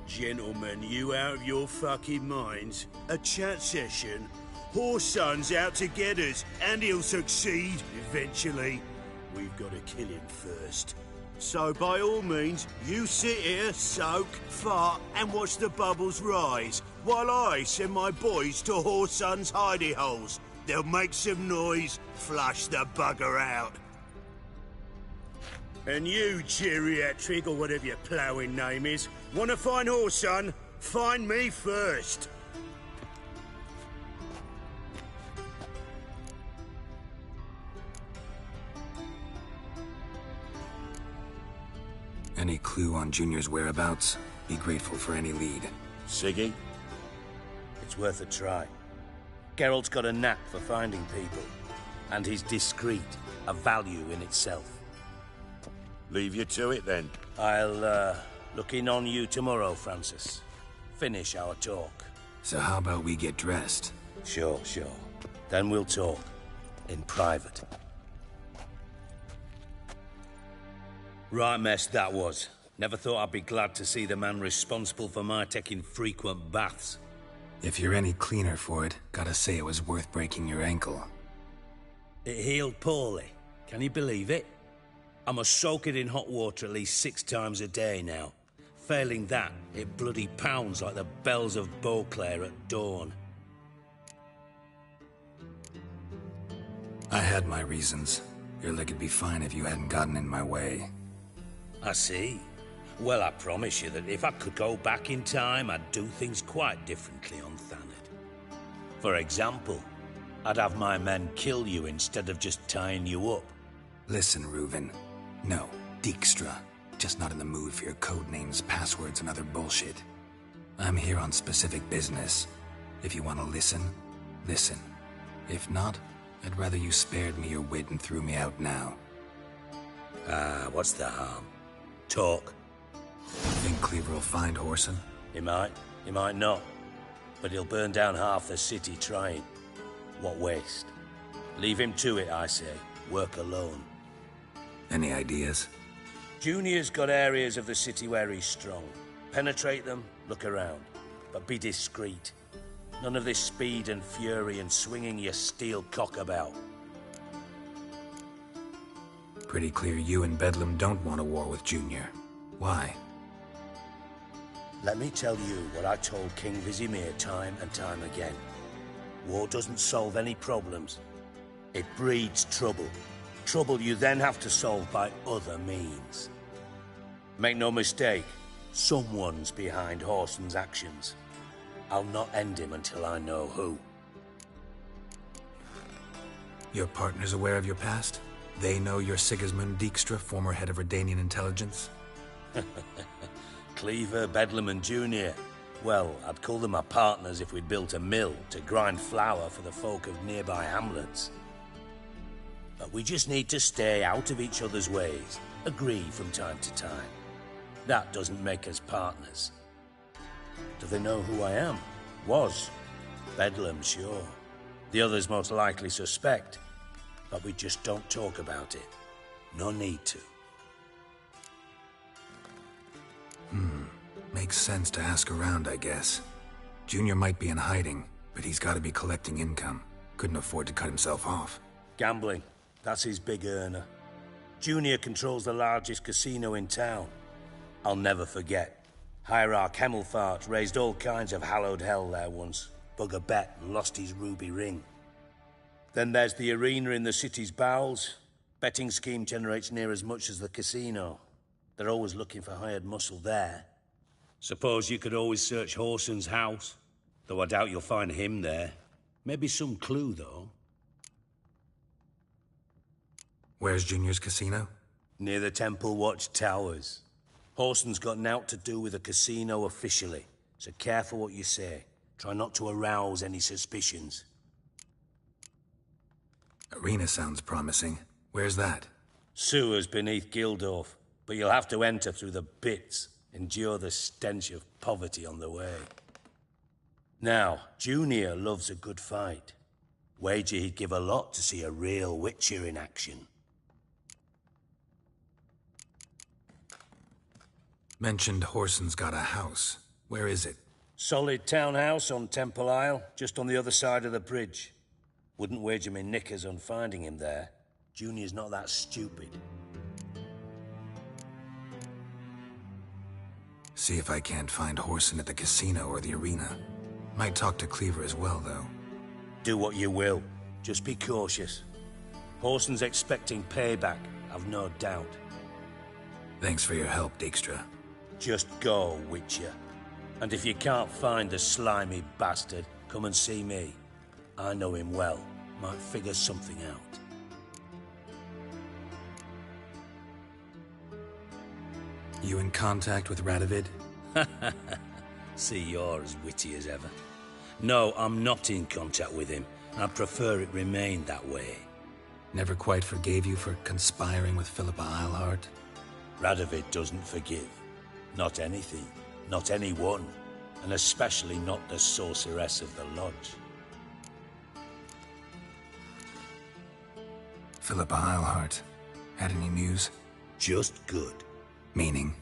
Speaker 12: Gentlemen, you out of your fucking minds? A chat session? Whoreson's out to get us, and he'll succeed, eventually. We've got to kill him first. So by all means, you sit here, soak, fart, and watch the bubbles rise, while I send my boys to Whoreson's hidey holes. They'll make some noise, flush the bugger out. And you, geriatric, or whatever your ploughing name is, want to find Whoreson? Find me first.
Speaker 5: Any clue on Junior's whereabouts? Be grateful for any lead.
Speaker 21: Siggy?
Speaker 9: It's worth a try. Geralt's got a knack for finding people. And he's discreet, a value in itself.
Speaker 21: Leave you to it, then.
Speaker 9: I'll, look in on you tomorrow, Francis. Finish our talk.
Speaker 5: So how about we get dressed?
Speaker 9: Sure. Then we'll talk. In private. Right mess that was. Never thought I'd be glad to see the man responsible for my taking frequent baths.
Speaker 5: If you're any cleaner for it, gotta say it was worth breaking your ankle.
Speaker 9: It healed poorly. Can you believe it? I must soak it in hot water at least 6 times a day now. Failing that, it bloody pounds like the bells of Beauclair at dawn.
Speaker 5: I had my reasons. Your leg would be fine if you hadn't gotten in my way.
Speaker 9: I see. Well, I promise you that if I could go back in time, I'd do things quite differently on Thanet. For example, I'd have my men kill you instead of just tying you up.
Speaker 5: Listen, Reuven. No, Dijkstra. Just not in the mood for your code names, passwords, and other bullshit. I'm here on specific business. If you want to listen, listen. If not, I'd rather you spared me your wit and threw me out now.
Speaker 9: What's the harm? Talk.
Speaker 5: Think Cleaver will find Whoreson?
Speaker 9: He might not. But he'll burn down half the city trying. What waste? Leave him to it, I say. Work alone.
Speaker 5: Any ideas?
Speaker 9: Junior's got areas of the city where he's strong. Penetrate them, look around. But be discreet. None of this speed and fury and swinging your steel cock about.
Speaker 5: Pretty clear you and Bedlam don't want a war with Junior. Why?
Speaker 9: Let me tell you what I told King Vizimir time and time again. War doesn't solve any problems. It breeds trouble. Trouble you then have to solve by other means. Make no mistake, someone's behind Whoreson's actions. I'll not end him until I know who.
Speaker 5: Your partner's aware of your past? They know you're Sigismund Dijkstra, former head of Redanian intelligence?
Speaker 9: Cleaver, Bedlam and Junior. Well, I'd call them my partners if we'd built a mill to grind flour for the folk of nearby hamlets. But we just need to stay out of each other's ways, agree from time to time. That doesn't make us partners. Do they know who I am? Was. Bedlam, sure. The others most likely suspect. But we just don't talk about it. No need to.
Speaker 5: Makes sense to ask around, I guess. Junior might be in hiding, but he's got to be collecting income. Couldn't afford to cut himself off.
Speaker 9: Gambling. That's his big earner. Junior controls the largest casino in town. I'll never forget. Hierarch Hemmelfart raised all kinds of hallowed hell there once. Bug a bet and lost his ruby ring. Then there's the arena in the city's bowels. Betting scheme generates near as much as the casino. They're always looking for hired muscle there. Suppose you could always search Whoreson's house. Though I doubt you'll find him there. Maybe some clue, though.
Speaker 5: Where's Junior's casino?
Speaker 9: Near the Temple Watch Towers. Whoreson's got nought to do with the casino officially, so careful what you say. Try not to arouse any suspicions.
Speaker 5: Arena sounds promising. Where's that?
Speaker 9: Sewers beneath Gildorf, but you'll have to enter through the pits, endure the stench of poverty on the way. Now, Junior loves a good fight. Wager he'd give a lot to see a real Witcher in action.
Speaker 5: Mentioned Whoreson's got a house. Where is it?
Speaker 9: Solid townhouse on Temple Isle, just on the other side of the bridge. Wouldn't wager me knickers on finding him there. Junior's not that stupid.
Speaker 5: See if I can't find Whoreson at the casino or the arena. Might talk to Cleaver as well, though.
Speaker 9: Do what you will. Just be cautious. Whoreson's expecting payback, I've no doubt.
Speaker 5: Thanks for your help, Dijkstra.
Speaker 9: Just go, Witcher. And if you can't find the slimy bastard, come and see me. I know him well. Might figure something out.
Speaker 5: You in contact with Radovid?
Speaker 9: See, you're as witty as ever. No, I'm not in contact with him. I prefer it remain that way.
Speaker 5: Never quite forgave you for conspiring with Philippa Eilhart?
Speaker 9: Radovid doesn't forgive. Not anything. Not anyone. And especially not the sorceress of the Lodge.
Speaker 5: Philippa Eilhart. Had any news?
Speaker 9: Just good.
Speaker 5: Meaning?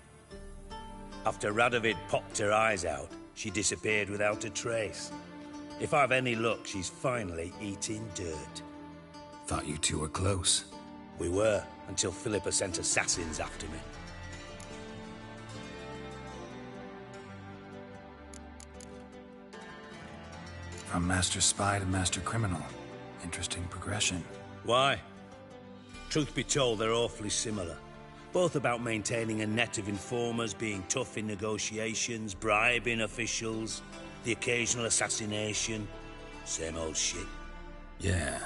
Speaker 9: After Radovid popped her eyes out, she disappeared without a trace. If I've any luck, she's finally eating dirt.
Speaker 5: Thought you two were close.
Speaker 9: We were, until Philippa sent assassins after me.
Speaker 5: From Master Spy to Master Criminal. Interesting progression.
Speaker 9: Why? Truth be told, they're awfully similar. Both about maintaining a net of informers, being tough in negotiations, bribing officials, the occasional assassination. Same old shit.
Speaker 5: Yeah,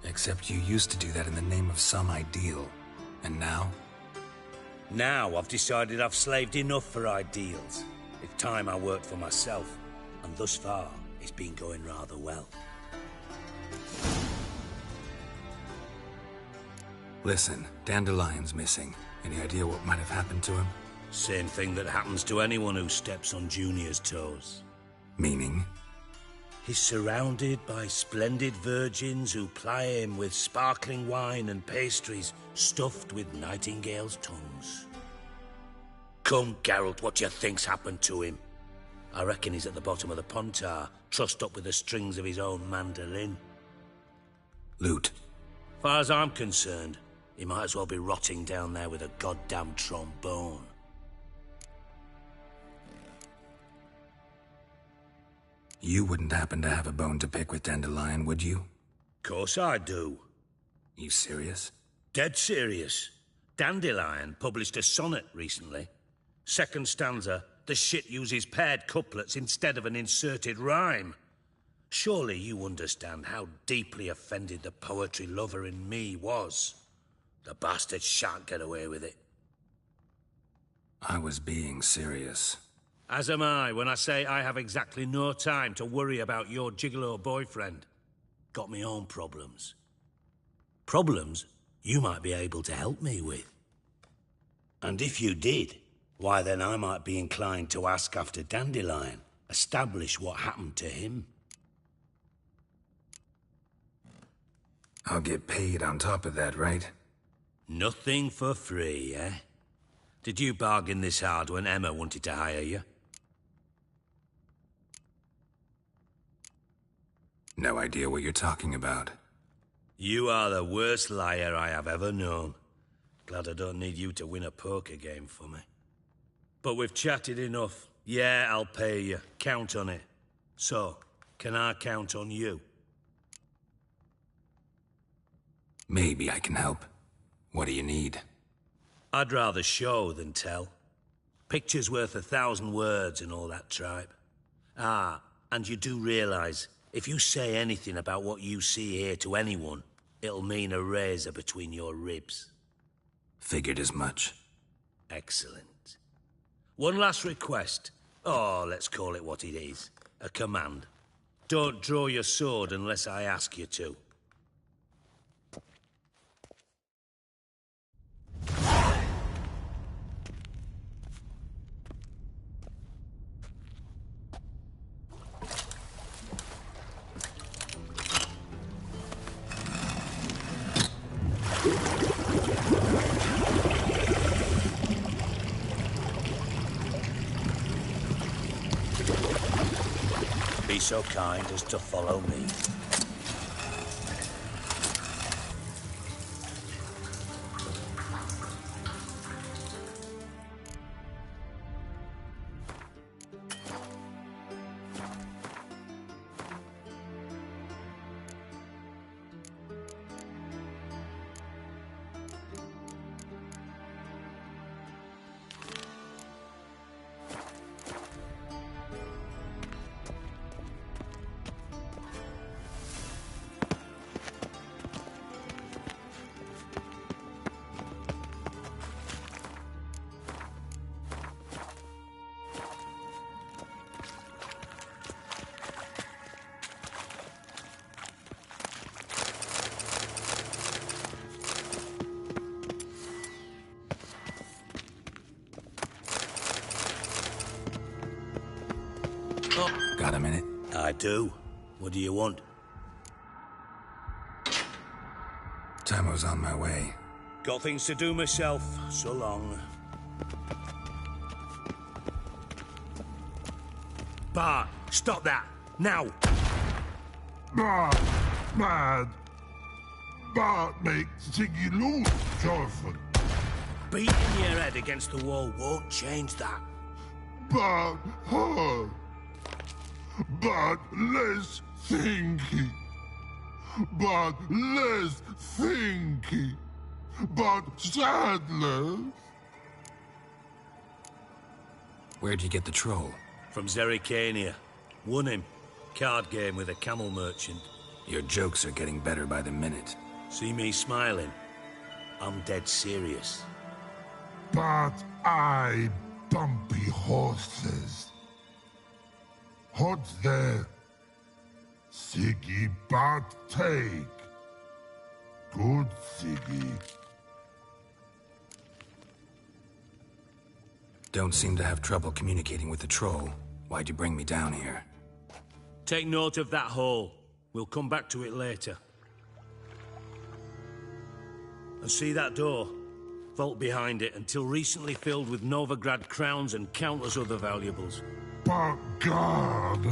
Speaker 5: except you used to do that in the name of some ideal. And now?
Speaker 9: Now I've decided I've slaved enough for ideals. It's time I worked for myself. And thus far, it's been going rather well.
Speaker 5: Listen, Dandelion's missing. Any idea what might have happened to him?
Speaker 9: Same thing that happens to anyone who steps on Junior's toes.
Speaker 5: Meaning?
Speaker 9: He's surrounded by splendid virgins who ply him with sparkling wine and pastries stuffed with nightingales' tongues. Come, Geralt, what do you think's happened to him? I reckon he's at the bottom of the Pontar, trussed up with the strings of his own mandolin.
Speaker 5: Loot.
Speaker 9: Far as I'm concerned, he might as well be rotting down there with a goddamn trombone.
Speaker 5: You wouldn't happen to have a bone to pick with Dandelion, would you?
Speaker 9: Course I do.
Speaker 5: You serious?
Speaker 9: Dead serious. Dandelion published a sonnet recently. Second stanza, the shit uses paired couplets instead of an inserted rhyme. Surely you understand how deeply offended the poetry lover in me was. The bastard shan't get away with it.
Speaker 5: I was being serious.
Speaker 9: As am I when I say I have exactly no time to worry about your gigolo boyfriend. Got me own problems. Problems you might be able to help me with. And if you did, why then I might be inclined to ask after Dandelion, establish what happened to him.
Speaker 5: I'll get paid on top of that, right?
Speaker 9: Nothing for free, eh? Did you bargain this hard when Emma wanted to hire you?
Speaker 5: No idea what you're talking about.
Speaker 9: You are the worst liar I have ever known. Glad I don't need you to win a poker game for me. But we've chatted enough. Yeah, I'll pay you. Count on it. So, can I count on you?
Speaker 5: Maybe I can help. What do you need?
Speaker 9: I'd rather show than tell. Picture's worth 1,000 words and all that tripe. Ah, and you do realize, if you say anything about what you see here to anyone, it'll mean a razor between your ribs.
Speaker 5: Figured as much.
Speaker 9: Excellent. One last request. Oh, let's call it what it is. A command. Don't draw your sword unless I ask you to. Be so kind as to follow me.
Speaker 5: Got a minute?
Speaker 9: I do. What do you want?
Speaker 5: Tamo's on my way.
Speaker 9: Got things to do myself. So long. Bart, stop that! Now!
Speaker 2: Bart, mad. Bart makes Ziggy lose, Jonathan.
Speaker 9: Beating your head against the wall won't change that.
Speaker 2: Bart, hurt. But less thinky. But less thinky. But sadness.
Speaker 5: Where'd you get the troll?
Speaker 9: From Zerrikania. Won him. Card game with a camel merchant.
Speaker 5: Your jokes are getting better by the minute.
Speaker 9: See me smiling? I'm dead serious.
Speaker 2: But I bumpy horses. What's there? Siggy but take. Good Siggy.
Speaker 5: Don't seem to have trouble communicating with the troll. Why'd you bring me down here?
Speaker 9: Take note of that hole. We'll come back to it later. And see that door? Vault behind it, until recently filled with Novigrad crowns and countless other valuables.
Speaker 2: God.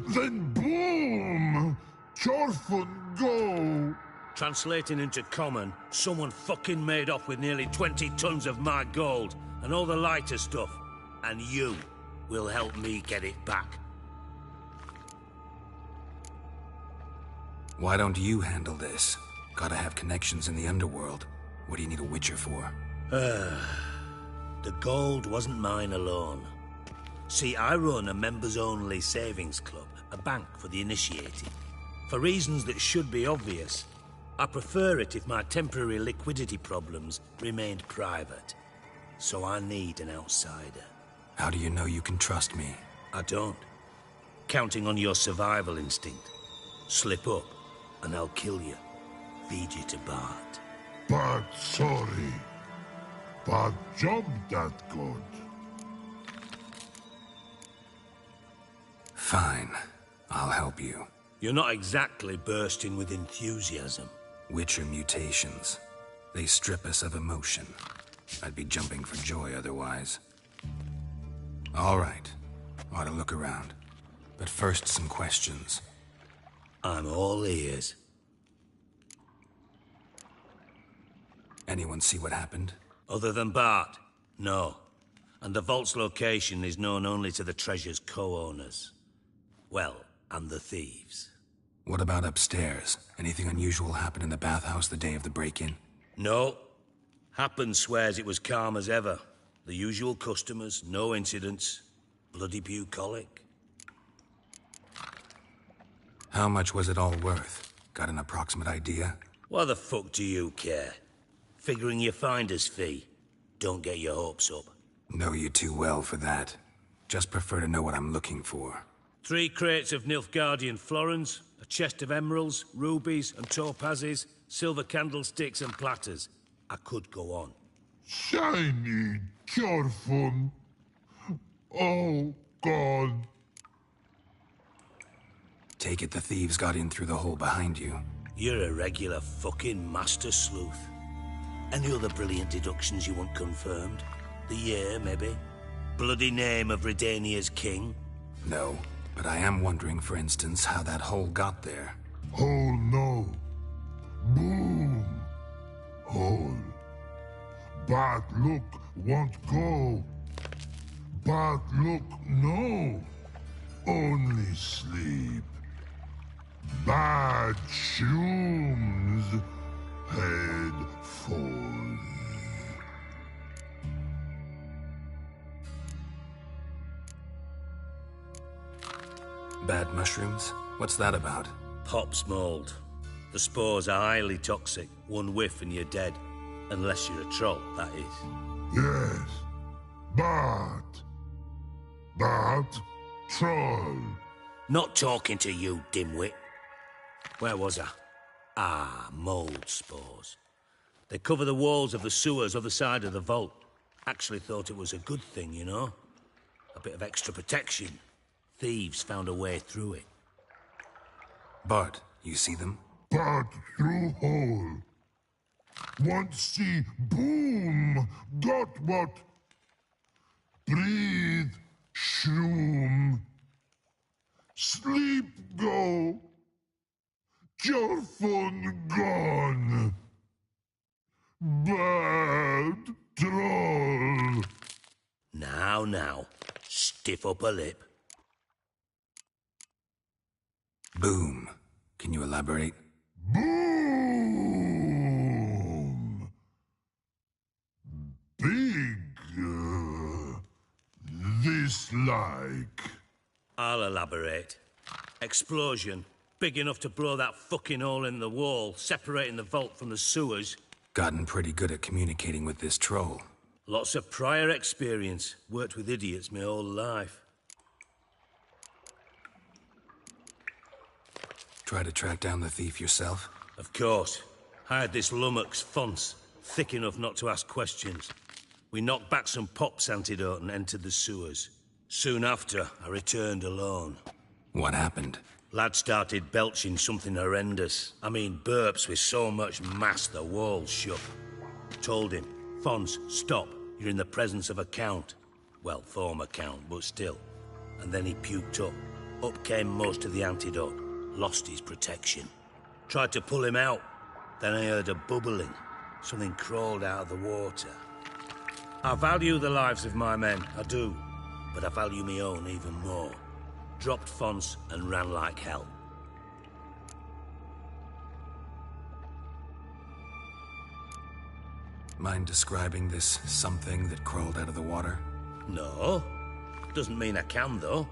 Speaker 2: Then boom! Chorfun go!
Speaker 9: Translating into common, someone fucking made off with nearly 20 tons of my gold and all the lighter stuff. And you will help me get it back.
Speaker 5: Why don't you handle this? Gotta have connections in the underworld. What do you need a witcher for?
Speaker 9: The gold wasn't mine alone. See, I run a members-only savings club, a bank for the initiated. For reasons that should be obvious, I prefer it if my temporary liquidity problems remained private. So I need an outsider.
Speaker 5: How do you know you can trust me?
Speaker 9: I don't. Counting on your survival instinct. Slip up, and I'll kill you. Feed you to Bart.
Speaker 2: But sorry. But job that good.
Speaker 5: Fine. I'll help you.
Speaker 9: You're not exactly bursting with enthusiasm.
Speaker 5: Witcher mutations. They strip us of emotion. I'd be jumping for joy otherwise. All right. Ought to look around. But first, some questions.
Speaker 9: I'm all ears.
Speaker 5: Anyone see what happened?
Speaker 9: Other than Bart? No. And the vault's location is known only to the treasure's co-owners. Well, and the thieves.
Speaker 5: What about upstairs? Anything unusual happen in the bathhouse the day of the break-in?
Speaker 9: No. Happen swears it was calm as ever. The usual customers, no incidents. Bloody bucolic.
Speaker 5: How much was it all worth? Got an approximate idea?
Speaker 9: Why the fuck do you care? Figuring your finder's fee. Don't get your hopes up.
Speaker 5: Know you too well for that. Just prefer to know what I'm looking for.
Speaker 9: 3 crates of Nilfgaardian florins, a chest of emeralds, rubies and topazes, silver candlesticks and platters. I could go on.
Speaker 2: Shiny Chorfun. Oh, God.
Speaker 5: Take it the thieves got in through the hole behind you.
Speaker 9: You're a regular fucking master sleuth. Any other brilliant deductions you want confirmed? The year, maybe? Bloody name of Redania's king?
Speaker 5: No, but I am wondering, for instance, how that hole got there.
Speaker 2: Hole no. Boom. Hole. But look, won't go. But look, no. Only sleep. Bad shoes. Head falls.
Speaker 5: Bad mushrooms? What's that about?
Speaker 9: Pop's mold. The spores are highly toxic. One whiff and you're dead. Unless you're a troll, that is.
Speaker 2: Yes. But troll.
Speaker 9: Not talking to you, dimwit. Where was I? Ah, mold spores. They cover the walls of the sewers other side of the vault. Actually thought it was a good thing, you know? A bit of extra protection. Thieves found a way through it.
Speaker 5: Bart, you see them?
Speaker 2: But through hole. Want see boom. Got what? Breathe. Shroom. Sleep go. Your phone gone. Bad troll.
Speaker 9: Now. Stiff up a lip.
Speaker 5: Boom. Can you elaborate?
Speaker 2: Boom. Big. This like.
Speaker 9: I'll elaborate. Explosion. Big enough to blow that fucking hole in the wall, separating the vault from the sewers.
Speaker 5: Gotten pretty good at communicating with this troll.
Speaker 9: Lots of prior experience. Worked with idiots my whole life.
Speaker 5: Try to track down the thief yourself?
Speaker 9: Of course. Hired this lummox, Fons. Thick enough not to ask questions. We knocked back some Pop's antidote and entered the sewers. Soon after, I returned alone.
Speaker 5: What happened?
Speaker 9: Lad started belching something horrendous. I mean, burps with so much mass the walls shook. Told him, Fons, stop. You're in the presence of a count. Well, former count, but still. and then he puked up. Up came most of the antidote. Lost his protection. Tried to pull him out. Then I heard a bubbling. Something crawled out of the water. I value the lives of my men, I do. But I value my own even more. Dropped fonts and ran like hell.
Speaker 5: Mind describing this something that crawled out of the water?
Speaker 9: No. Doesn't mean I can, though.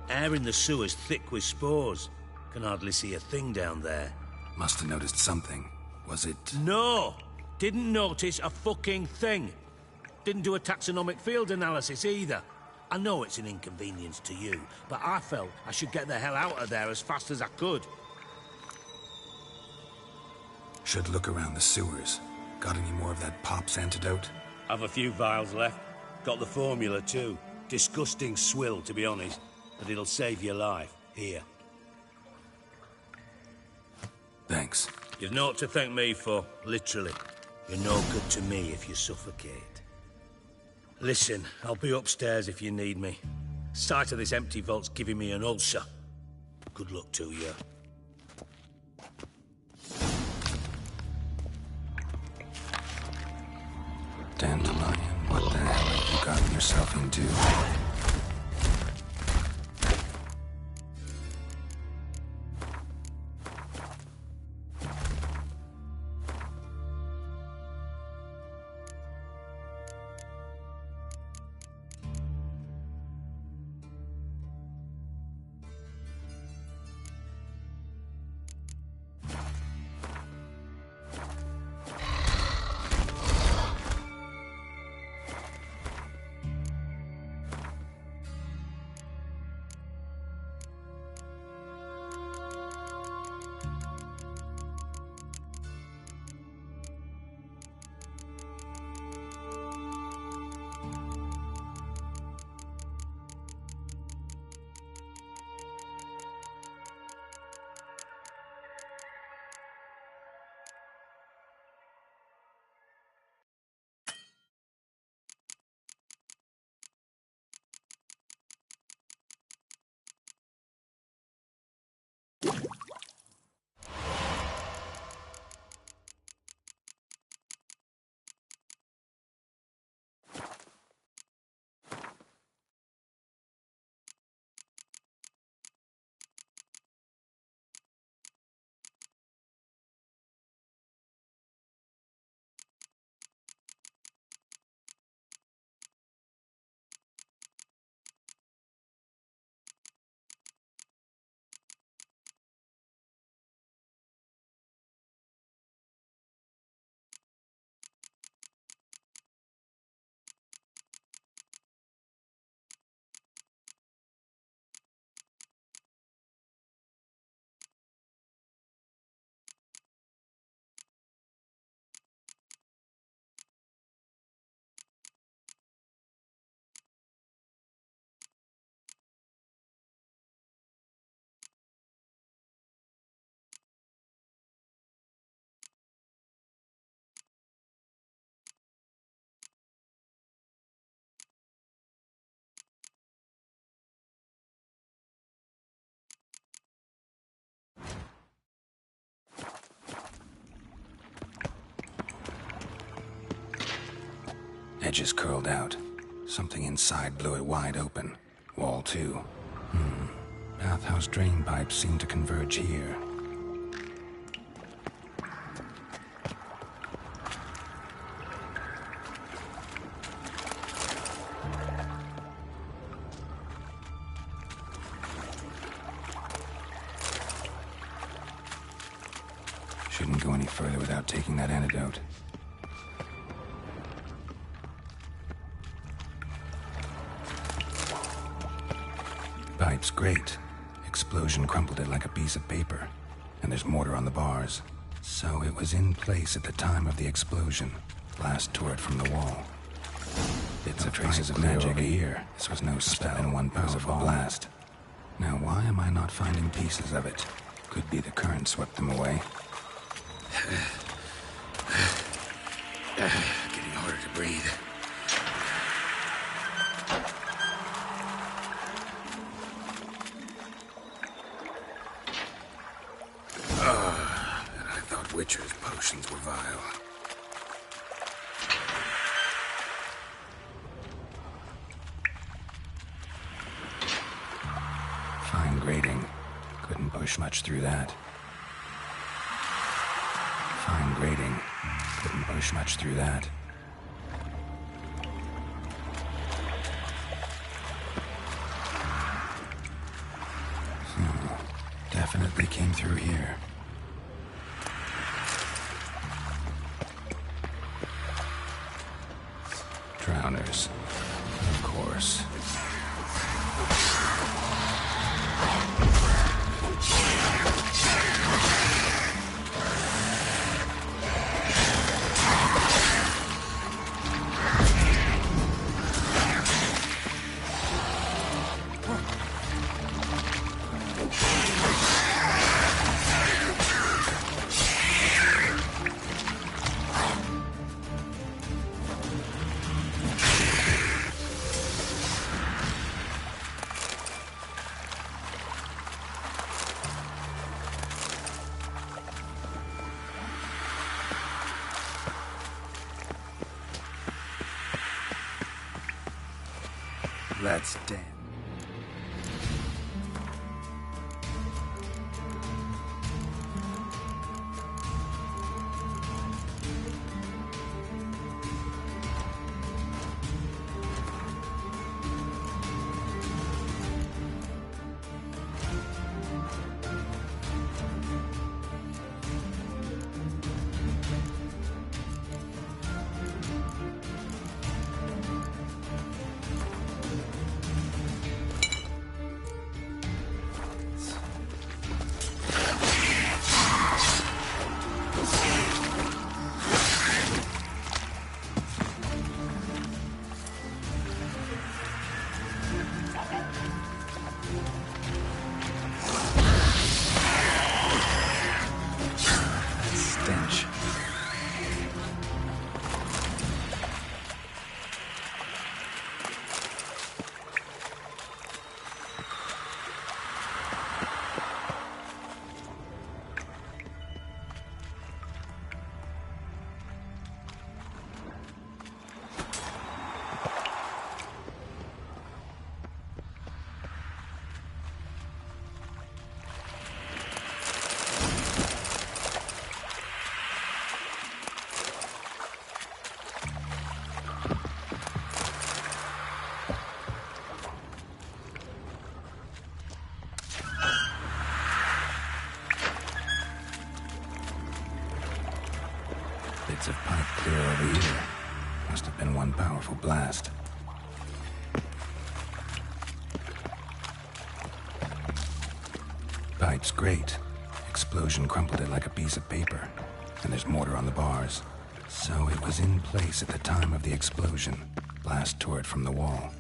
Speaker 9: Air in the sewer's thick with spores. Can hardly see a thing down there.
Speaker 5: Must have noticed something. Was it...
Speaker 9: No! Didn't notice a fucking thing. Didn't do a taxonomic field analysis either. I know it's an inconvenience to you, but I felt I should get the hell out of there as fast as I could.
Speaker 5: Should look around the sewers. Got any more of that Pop's antidote?
Speaker 9: I've a few vials left. Got the formula too. Disgusting swill, to be honest. But it'll save your life. Here.
Speaker 5: Thanks.
Speaker 9: You've naught to thank me for, literally. You're no good to me if you suffocate. Listen, I'll be upstairs if you need me. Sight of this empty vault's giving me an ulcer. Good luck to you.
Speaker 5: Dandelion, what the hell have you gotten yourself into? Edges curled out. Something inside blew it wide open. Wall too. Bathhouse drain pipes seem to converge here. Shouldn't go any further without taking that antidote. Pipe's great. Explosion crumpled it like a piece of paper. And there's mortar on the bars. So it was in place at the time of the explosion. Blast tore it from the wall. Bits of traces of magic here. This was no spell in one powerful blast. Now why am I not finding pieces of it? Could be the current swept them away.
Speaker 18: Getting harder to breathe.
Speaker 5: Witcher's potions were vile. Fine grating. Couldn't push much through that. Fine grating. Couldn't push much through that. Definitely came through here. Drowners. Of course. That's dead. Bits of pipe clear over here. Must have been one powerful blast. Pipe's great. Explosion crumpled it like a piece of paper. And there's mortar on the bars. So it was in place at the time of the explosion. Blast tore it from the wall.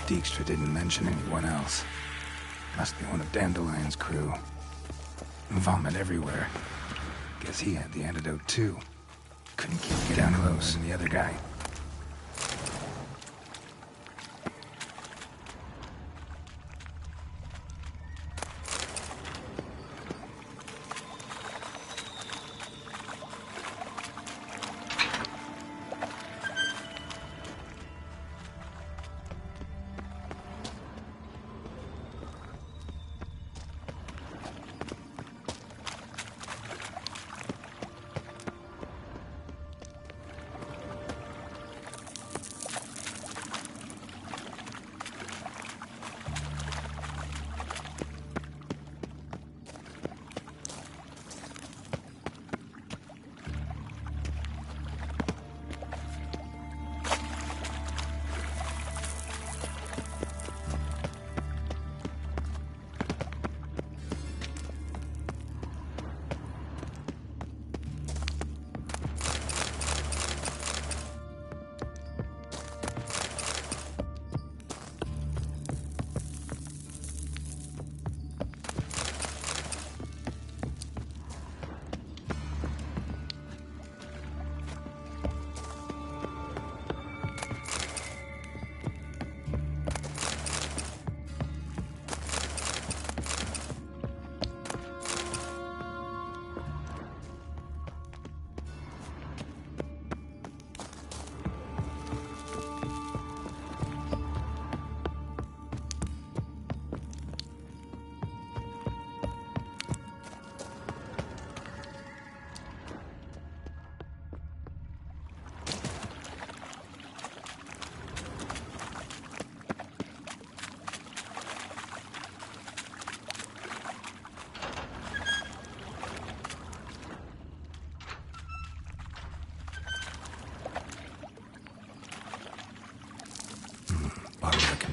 Speaker 5: Dijkstra didn't mention anyone else. Must be one of Dandelion's crew. Vomit everywhere. Guess he had the antidote too. Couldn't get down close and the other guy.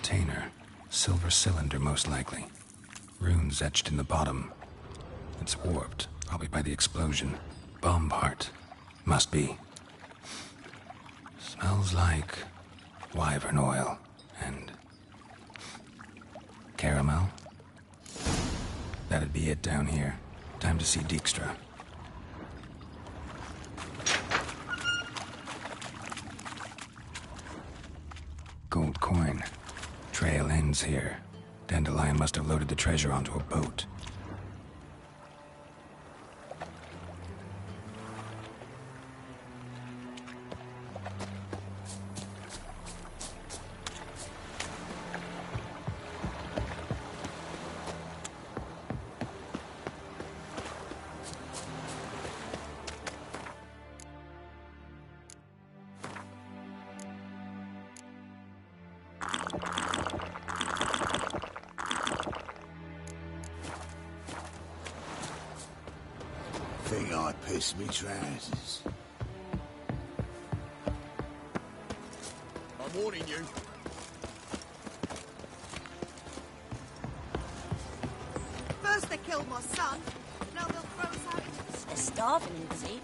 Speaker 5: container. Silver cylinder, most likely. Runes etched in the bottom. It's warped, probably by the explosion. Bomb part. Must be. Smells like wyvern oil and caramel. That'd be it down here. Time to see Dijkstra. Gold coin. Trail ends here. Dandelion must have loaded the treasure onto a boat.
Speaker 19: Think I pissed me trousers.
Speaker 1: I'm warning you.
Speaker 8: First they killed my son, now they'll throw us out into the street.
Speaker 3: They're starving in this evening.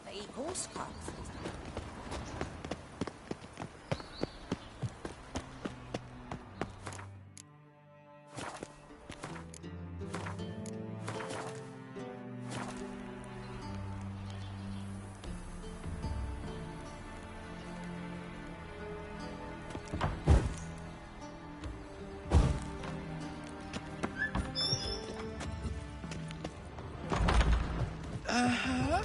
Speaker 3: They eat horse cubs.
Speaker 8: Uh-huh.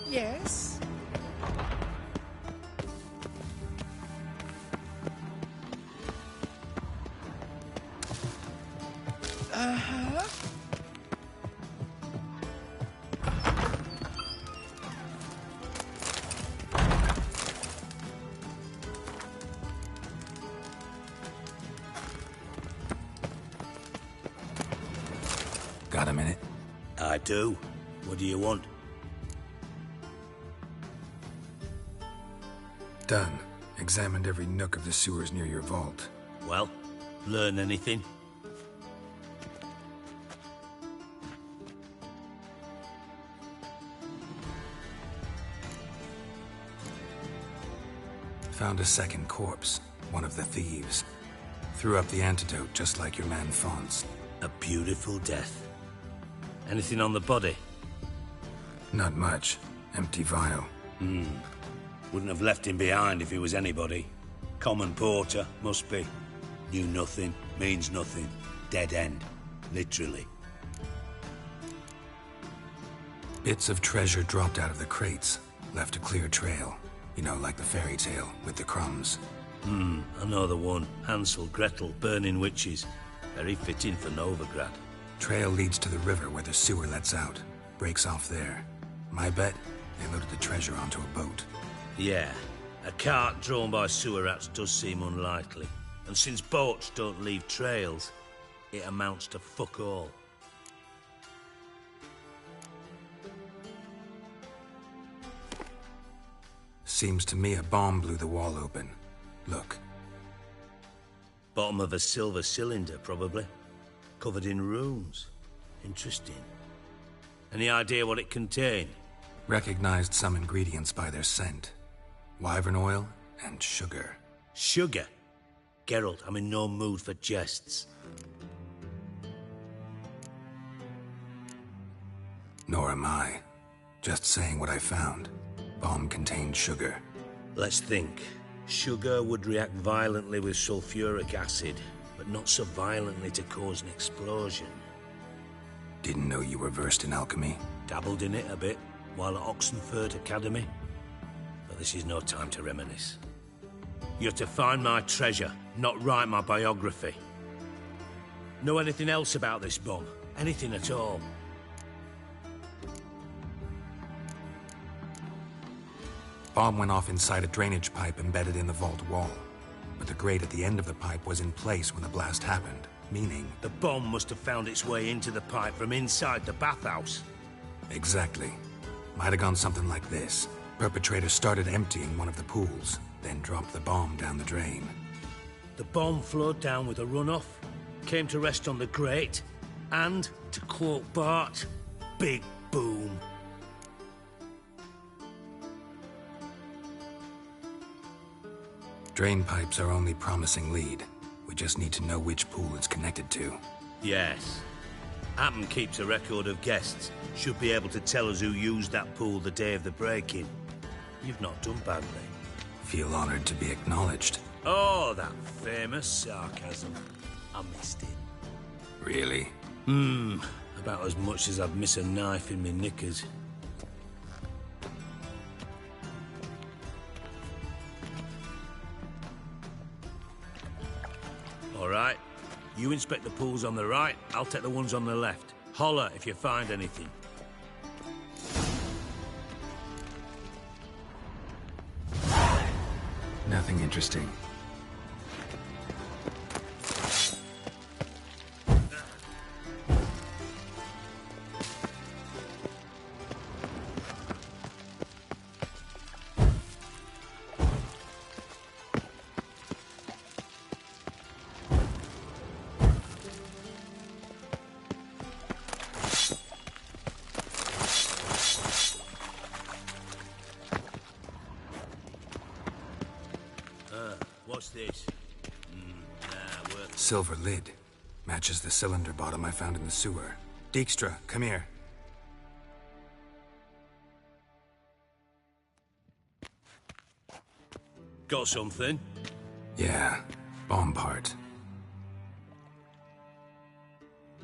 Speaker 8: Yes. Uh-huh.
Speaker 5: Got a minute?
Speaker 9: I do. What do you want?
Speaker 5: Done. Examined every nook of the sewers near your vault.
Speaker 9: Well, learn anything?
Speaker 5: Found a second corpse. One of the thieves. Threw up the antidote just like your man Fons.
Speaker 9: A beautiful death. Anything on the body?
Speaker 5: Not much. Empty vial.
Speaker 9: Wouldn't have left him behind if he was anybody. Common porter, must be. Knew nothing, means nothing. Dead end. Literally.
Speaker 5: Bits of treasure dropped out of the crates, left a clear trail. You know, like the fairy tale, with the crumbs.
Speaker 9: I know the one. Hansel, Gretel, burning witches. Very fitting for Novigrad.
Speaker 5: Trail leads to the river where the sewer lets out. Breaks off there. My bet, they loaded the treasure onto a boat.
Speaker 9: Yeah. A cart drawn by sewer rats does seem unlikely. And since boats don't leave trails, it amounts to fuck all.
Speaker 5: Seems to me a bomb blew the wall open. Look.
Speaker 9: Bottom of a silver cylinder, probably. Covered in runes. Interesting. Any idea what it contained?
Speaker 5: Recognized some ingredients by their scent. Wyvern oil and sugar.
Speaker 9: Sugar? Geralt, I'm in no mood for jests.
Speaker 5: Nor am I. Just saying what I found. Bomb contained sugar.
Speaker 9: Let's think. Sugar would react violently with sulfuric acid, but not so violently to cause an explosion.
Speaker 5: Didn't know you were versed in alchemy.
Speaker 9: Dabbled in it a bit, while at Oxenford Academy. But this is no time to reminisce. You're to find my treasure, not write my biography. Know anything else about this bomb? Anything at all?
Speaker 5: Bomb went off inside a drainage pipe embedded in the vault wall. But the grate at the end of the pipe was in place when the blast happened, meaning...
Speaker 9: The bomb must have found its way into the pipe from inside the bathhouse.
Speaker 5: Exactly. Might have gone something like this. Perpetrator started emptying one of the pools, then dropped the bomb down the drain.
Speaker 9: The bomb flowed down with a runoff, came to rest on the grate, and, to quote Bart, big boom.
Speaker 5: Drain pipes are only promising lead. We just need to know which pool it's connected to.
Speaker 9: Yes. Hammond keeps a record of guests. Should be able to tell us who used that pool the day of the break-in. You've not done badly.
Speaker 5: Feel honored to be acknowledged.
Speaker 9: Oh, that famous sarcasm. I missed it.
Speaker 5: Really?
Speaker 9: About as much as I'd miss a knife in my knickers. All right. You inspect the pools on the right, I'll take the ones on the left. Holler if you find anything.
Speaker 5: Nothing interesting.
Speaker 9: What's this?
Speaker 5: Silver lid. Matches the cylinder bottom I found in the sewer. Dijkstra, come here.
Speaker 9: Got something?
Speaker 5: Yeah, bomb part.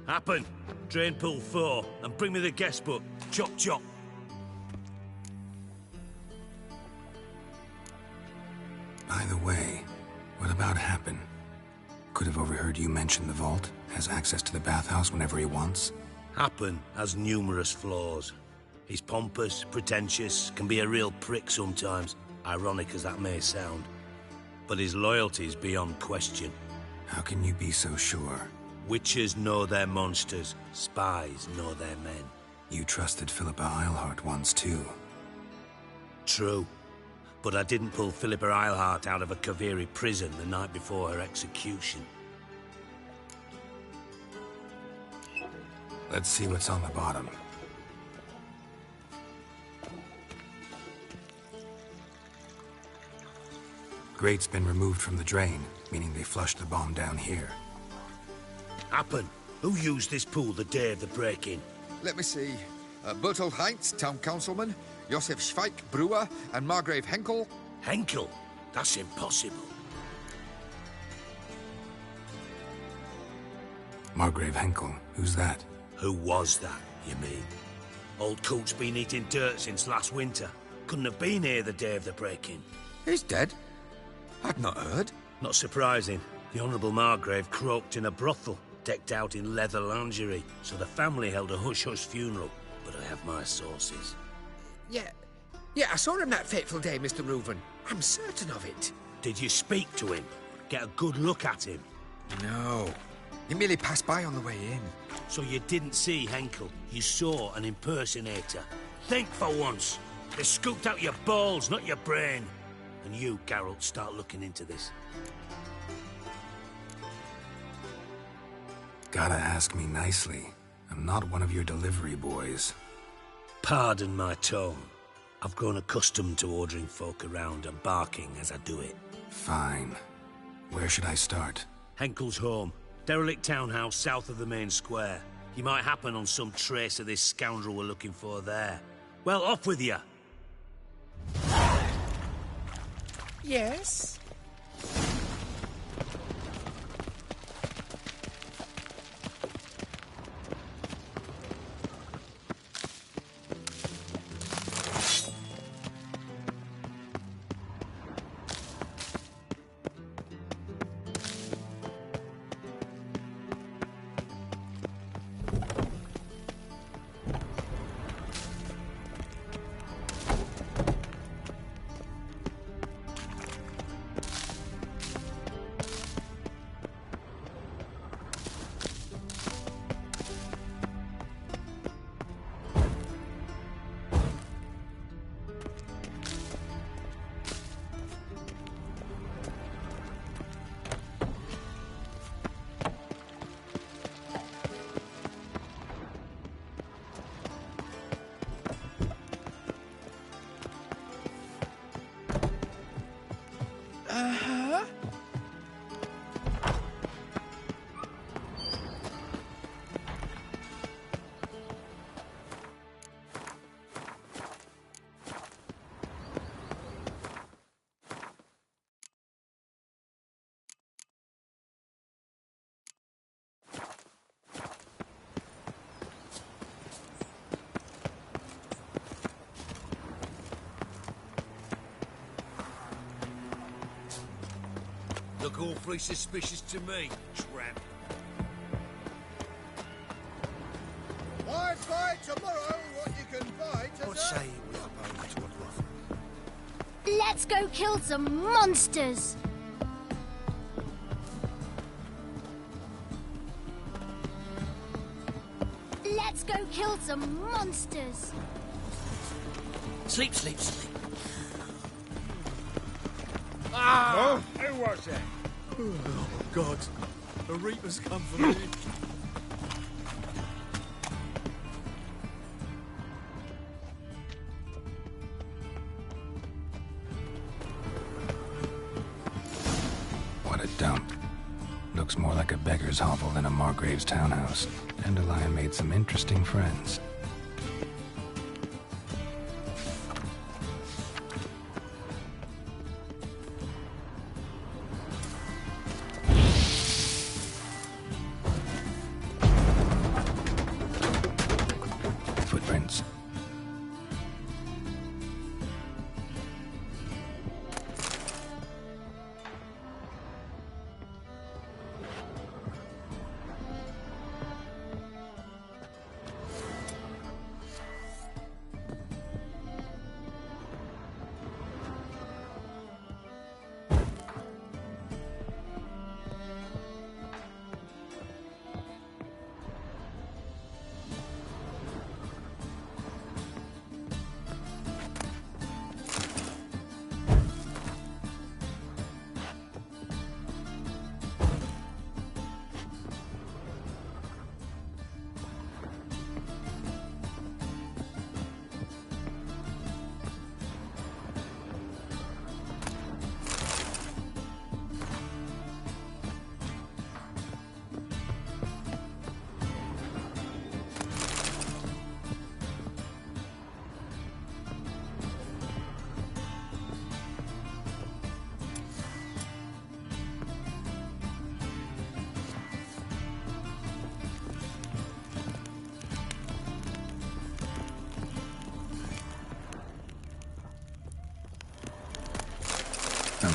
Speaker 9: Happen. Drain pool 4, and bring me the guest book. Chop chop.
Speaker 5: By the way, what about Happen? Could have overheard you mention the vault. Has access to the bathhouse whenever he wants.
Speaker 9: Happen has numerous flaws. He's pompous, pretentious, can be a real prick sometimes, ironic as that may sound. But his loyalty is beyond question.
Speaker 5: How can you be so sure?
Speaker 9: Witches know their monsters, spies know their men.
Speaker 5: You trusted Philippa Eilhart once too.
Speaker 9: True. But I didn't pull Philippa Eilhart out of a Kaviri prison the night before her execution.
Speaker 5: Let's see what's on the bottom. Grate's been removed from the drain, meaning they flushed the bomb down here.
Speaker 9: Happen. Who used this pool the day of the break-in?
Speaker 15: Let me see. Bertold Heinz, town councilman, Josef Schweik, brewer, and Margrave Henkel.
Speaker 9: Henkel? That's impossible.
Speaker 5: Margrave Henkel. Who's that?
Speaker 9: Who was that, you mean? Old Coot's been eating dirt since last winter. Couldn't have been here the day of the break-in.
Speaker 18: He's dead? I'd not heard.
Speaker 9: Not surprising. The Honourable Margrave croaked in a brothel, decked out in leather lingerie, so the family held a hush-hush funeral. But I have my sources.
Speaker 18: Yeah, I saw him that fateful day, Mr. Reuven. I'm certain of it.
Speaker 9: Did you speak to him? Get a good look at him?
Speaker 18: No. He merely passed by on the way in.
Speaker 9: So you didn't see Henkel. You saw an impersonator. Think for once. They scooped out your balls, not your brain. And you, Geralt, start looking into this.
Speaker 5: Gotta ask me nicely. I'm not one of your delivery boys.
Speaker 9: Pardon my tone. I've grown accustomed to ordering folk around and barking as I do it.
Speaker 5: Fine. Where should I start?
Speaker 9: Henkel's home. Derelict townhouse south of the main square. You might happen on some trace of this scoundrel we're looking for there. Well, off with you!
Speaker 18: Yes?
Speaker 19: Look awfully suspicious to me, tramp.
Speaker 1: Why fight tomorrow what you can fight today?
Speaker 19: What say we up over to a brothel?
Speaker 17: Let's go kill some monsters! Let's go kill some monsters!
Speaker 19: Sleep, sleep, sleep.
Speaker 1: Ah! Who was it?
Speaker 19: Oh, God. The Reaper's come for me.
Speaker 5: What a dump. Looks more like a beggar's hovel than a Margrave's townhouse. Dandelion made some interesting friends. Footprints.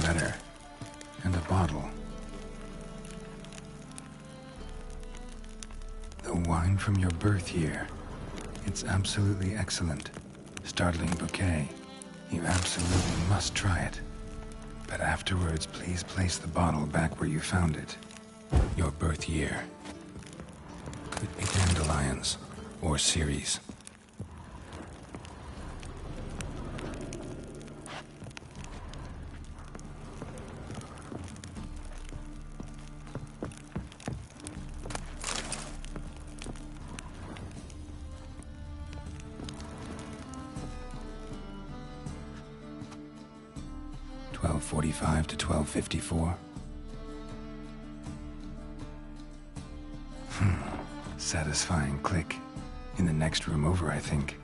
Speaker 5: better. And a bottle. The wine from your birth year. It's absolutely excellent. Startling bouquet. You absolutely must try it. But afterwards, please place the bottle back where you found it. Your birth year. Could be dandelions or Ceres. .45 to 12:54. Satisfying click. In the next room over, I think.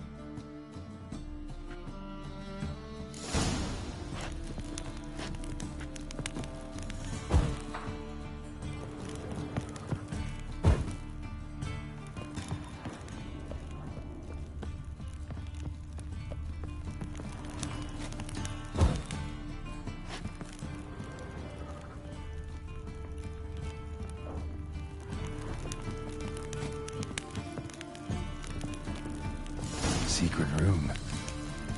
Speaker 5: Secret room.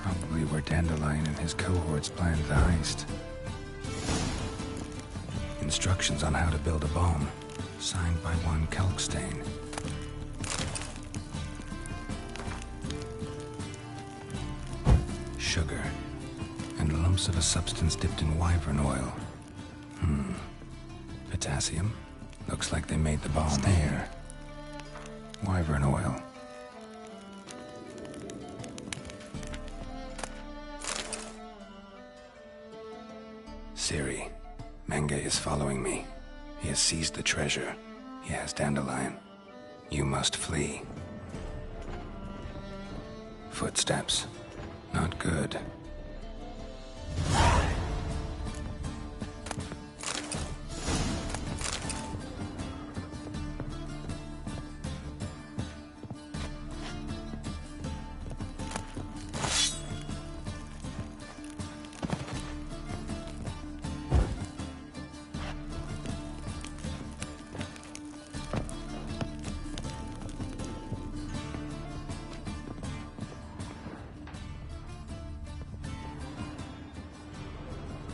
Speaker 5: Probably where Dandelion and his cohorts planned the heist. Instructions on how to build a bomb. Signed by one Kalkstain. Sugar. And lumps of a substance dipped in wyvern oil. Potassium. Looks like they made the bomb there. Wyvern oil. Ciri, Menge is following me. He has seized the treasure. He has Dandelion. You must flee. Footsteps. Not good.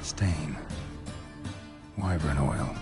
Speaker 5: Stain. Wyvern oil.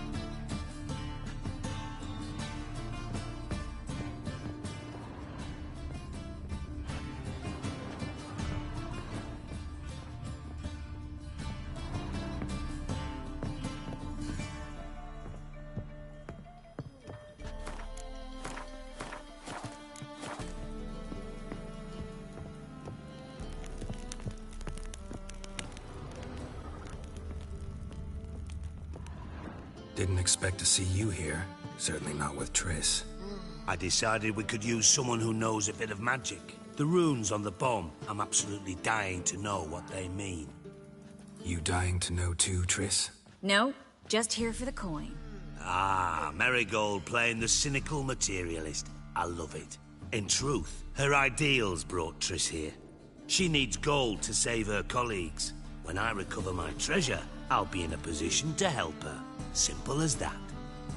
Speaker 5: Didn't expect to see you here. Certainly not with Triss.
Speaker 9: I decided we could use someone who knows a bit of magic. The runes on the bomb, I'm absolutely dying to know what they mean.
Speaker 5: You dying to know too, Triss?
Speaker 11: No, just here for the coin.
Speaker 9: Ah, Marigold playing the cynical materialist. I love it. In truth, her ideals brought Triss here. She needs gold to save her colleagues. When I recover my treasure, I'll be in a position to help her. Simple as that.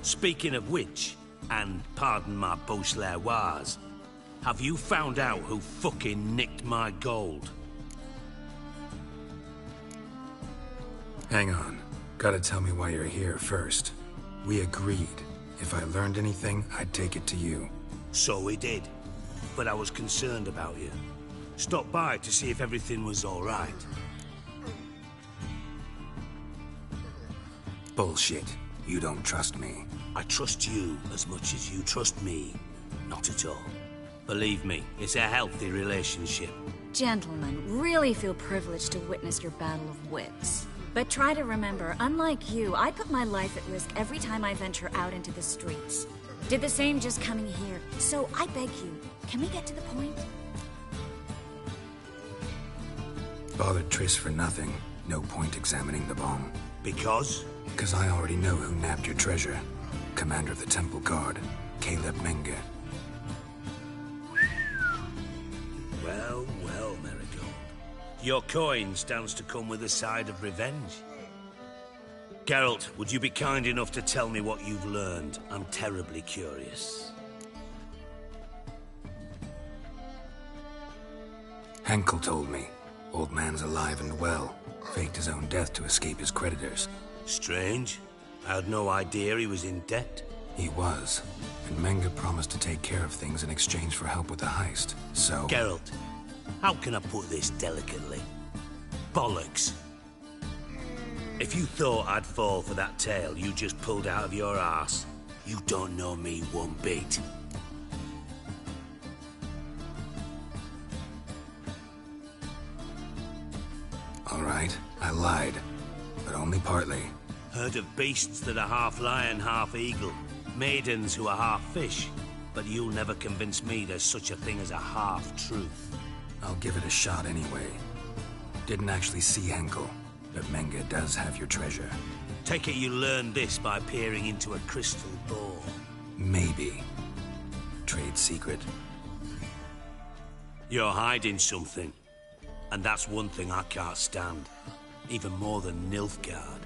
Speaker 9: Speaking of which, and pardon my Beauclervois, have you found out who fucking nicked my gold?
Speaker 5: Hang on. Gotta tell me why you're here first. We agreed. If I learned anything, I'd take it to you.
Speaker 9: So we did. But I was concerned about you. Stopped by to see if everything was all right.
Speaker 5: Bullshit. You don't trust me.
Speaker 9: I trust you as much as you trust me. Not at all. Believe me, it's a healthy relationship.
Speaker 11: Gentlemen, really feel privileged to witness your battle of wits. But try to remember, unlike you, I put my life at risk every time I venture out into the streets. Did the same just coming here. So I beg you, can we get to the point?
Speaker 5: Bothered Triss for nothing. No point examining the bomb.
Speaker 9: Because?
Speaker 5: Because I already know who nabbed your treasure. Commander of the Temple Guard, Caleb Menge.
Speaker 9: Well, well, Marigold. Your coin stands to come with a side of revenge. Geralt, would you be kind enough to tell me what you've learned? I'm terribly curious.
Speaker 5: Henkel told me. Old man's alive and well. Faked his own death to escape his creditors.
Speaker 9: Strange. I had no idea he was in debt.
Speaker 5: He was. And Menge promised to take care of things in exchange for help with the heist. So...
Speaker 9: Geralt, how can I put this delicately? Bollocks. If you thought I'd fall for that tale you just pulled out of your arse, you don't know me one bit.
Speaker 5: All right, I lied. But only partly.
Speaker 9: Heard of beasts that are half lion, half eagle. Maidens who are half fish. But you'll never convince me there's such a thing as a half-truth.
Speaker 5: I'll give it a shot anyway. Didn't actually see Henkel, but Menge does have your treasure.
Speaker 9: Take it you learned this by peering into a crystal ball.
Speaker 5: Maybe. Trade secret.
Speaker 9: You're hiding something. And that's one thing I can't stand. Even more than Nilfgaard.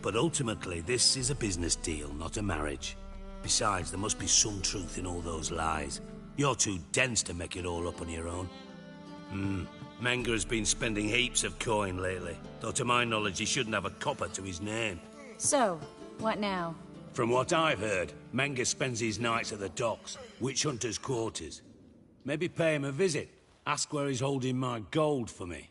Speaker 9: But ultimately, this is a business deal, not a marriage. Besides, there must be some truth in all those lies. You're too dense to make it all up on your own. Menge has been spending heaps of coin lately. Though to my knowledge, he shouldn't have a copper to his name.
Speaker 11: So, what now?
Speaker 9: From what I've heard, Menge spends his nights at the docks, witch hunters' quarters. Maybe pay him a visit. Ask where he's holding my gold for me.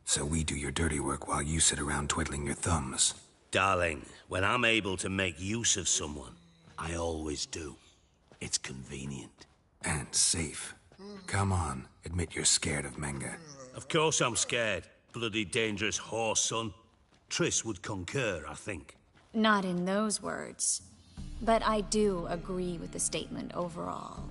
Speaker 5: So we do your dirty work while you sit around twiddling your thumbs.
Speaker 9: Darling, when I'm able to make use of someone, I always do. It's convenient.
Speaker 5: And safe. Come on, admit you're scared of Menge.
Speaker 9: Of course I'm scared. Bloody dangerous whore, son. Triss would concur, I think.
Speaker 11: Not in those words. But I do agree with the statement overall.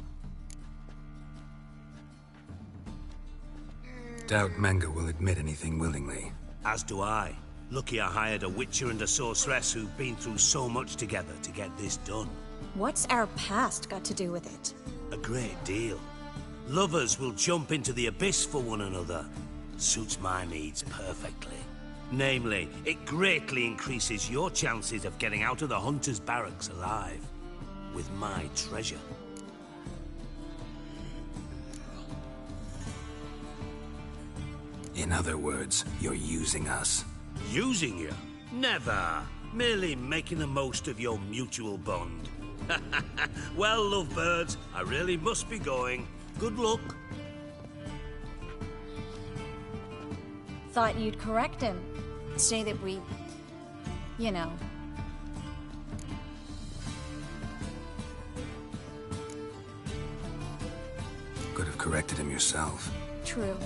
Speaker 5: Doubt Menge will admit anything willingly.
Speaker 9: As do I. Lucky I hired a witcher and a sorceress who've been through so much together to get this done.
Speaker 11: What's our past got to do with it?
Speaker 9: A great deal. Lovers will jump into the abyss for one another. Suits my needs perfectly. Namely, it greatly increases your chances of getting out of the hunter's barracks alive. With my treasure.
Speaker 5: In other words, you're using us.
Speaker 9: Using you? Never. Merely making the most of your mutual bond. Well, lovebirds, I really must be going. Good luck.
Speaker 11: Thought you'd correct him. Say that we... you know...
Speaker 5: Could have corrected him yourself.
Speaker 11: True.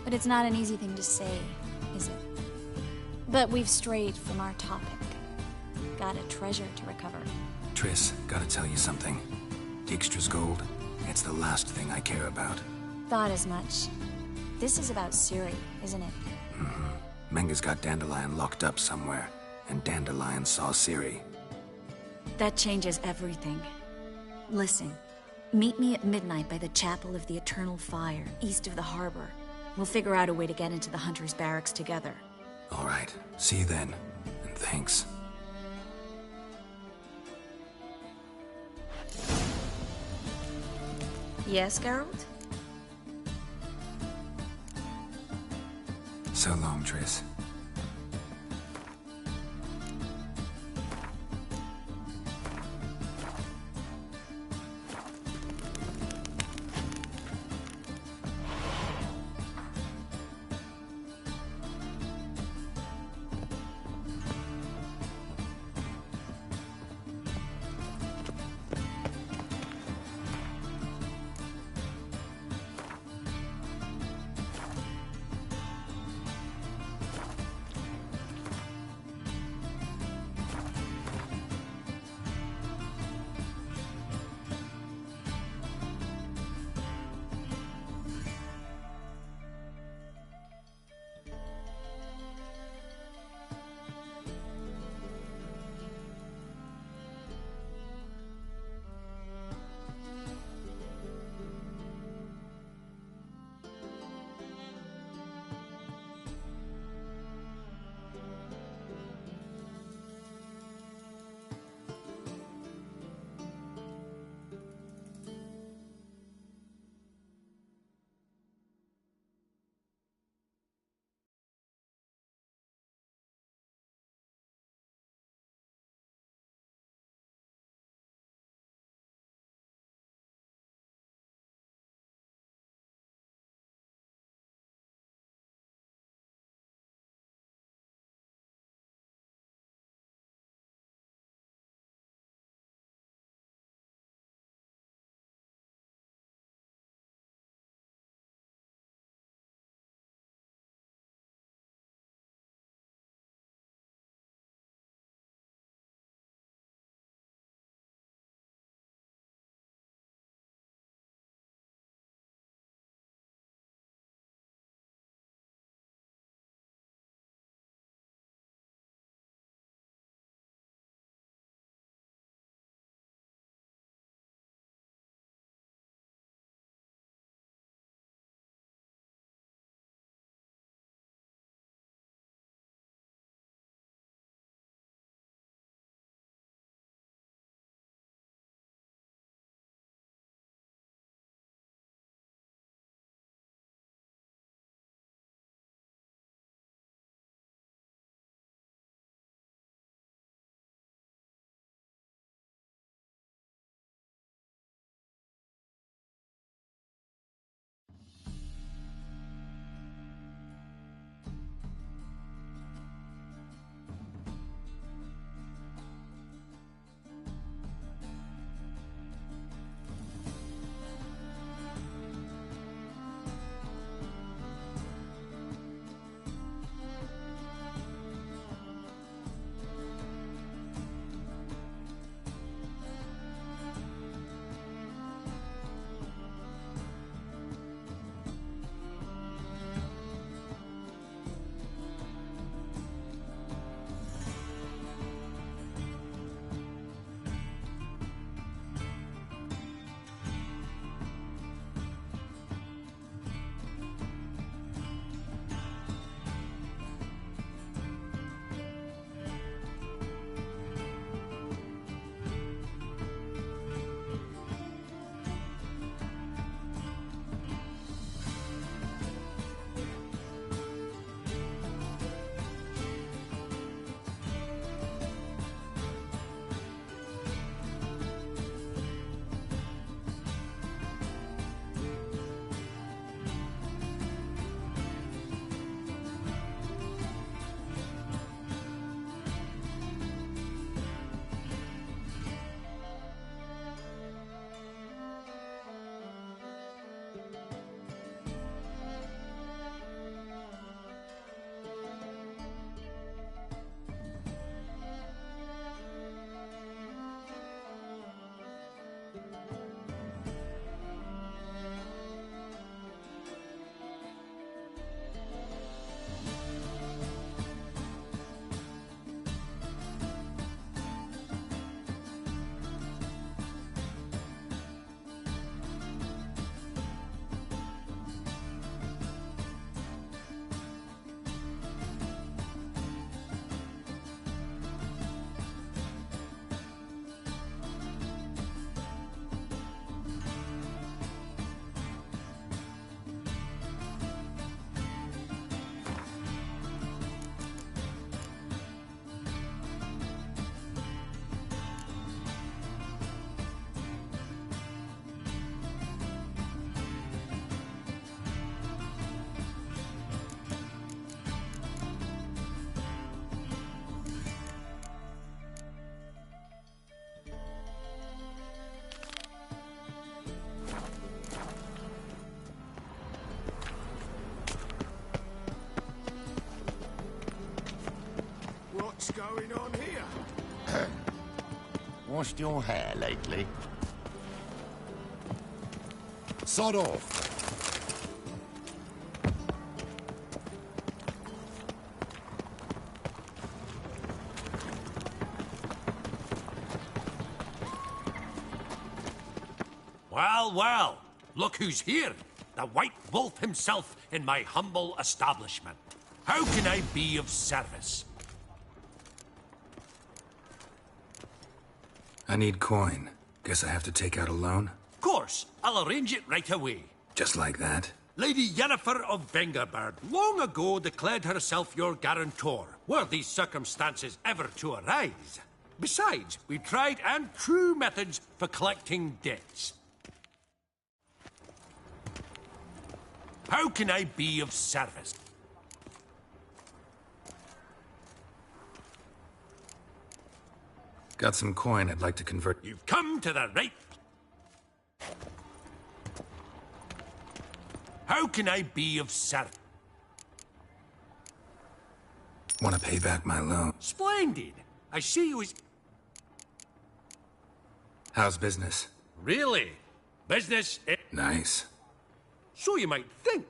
Speaker 11: But it's not an easy thing to say, is it? But we've strayed from our topic. Got a treasure to recover.
Speaker 5: Triss, gotta tell you something. Dijkstra's gold, it's the last thing I care about.
Speaker 11: Thought as much. This is about Ciri, isn't it?
Speaker 5: Menge's got Dandelion locked up somewhere, and Dandelion saw Ciri.
Speaker 11: That changes everything. Listen, meet me at midnight by the Chapel of the Eternal Fire, east of the harbor. We'll figure out a way to get into the Hunter's barracks together.
Speaker 5: All right, see you then, and thanks.
Speaker 11: Yes, Geralt?
Speaker 5: So long, Triss.
Speaker 12: going on here?
Speaker 7: Washed your hair lately? Sod off.
Speaker 16: Well, well, look who's here. The White Wolf himself in my humble establishment. How can I be of service?
Speaker 5: I need coin. Guess I have to take out a loan?
Speaker 16: Of course, I'll arrange it right away.
Speaker 5: Just like that?
Speaker 16: Lady Yennefer of Vengerbird long ago declared herself your guarantor, were these circumstances ever to arise. Besides, we've tried and true methods for collecting debts. How can I be of service?
Speaker 5: Got some coin I'd like to convert.
Speaker 16: You've come to the right... How can I be of service?
Speaker 5: Want to pay back my loan?
Speaker 16: Splendid! I see you as...
Speaker 5: How's business?
Speaker 16: Really? Business...
Speaker 5: Nice.
Speaker 16: So you might think.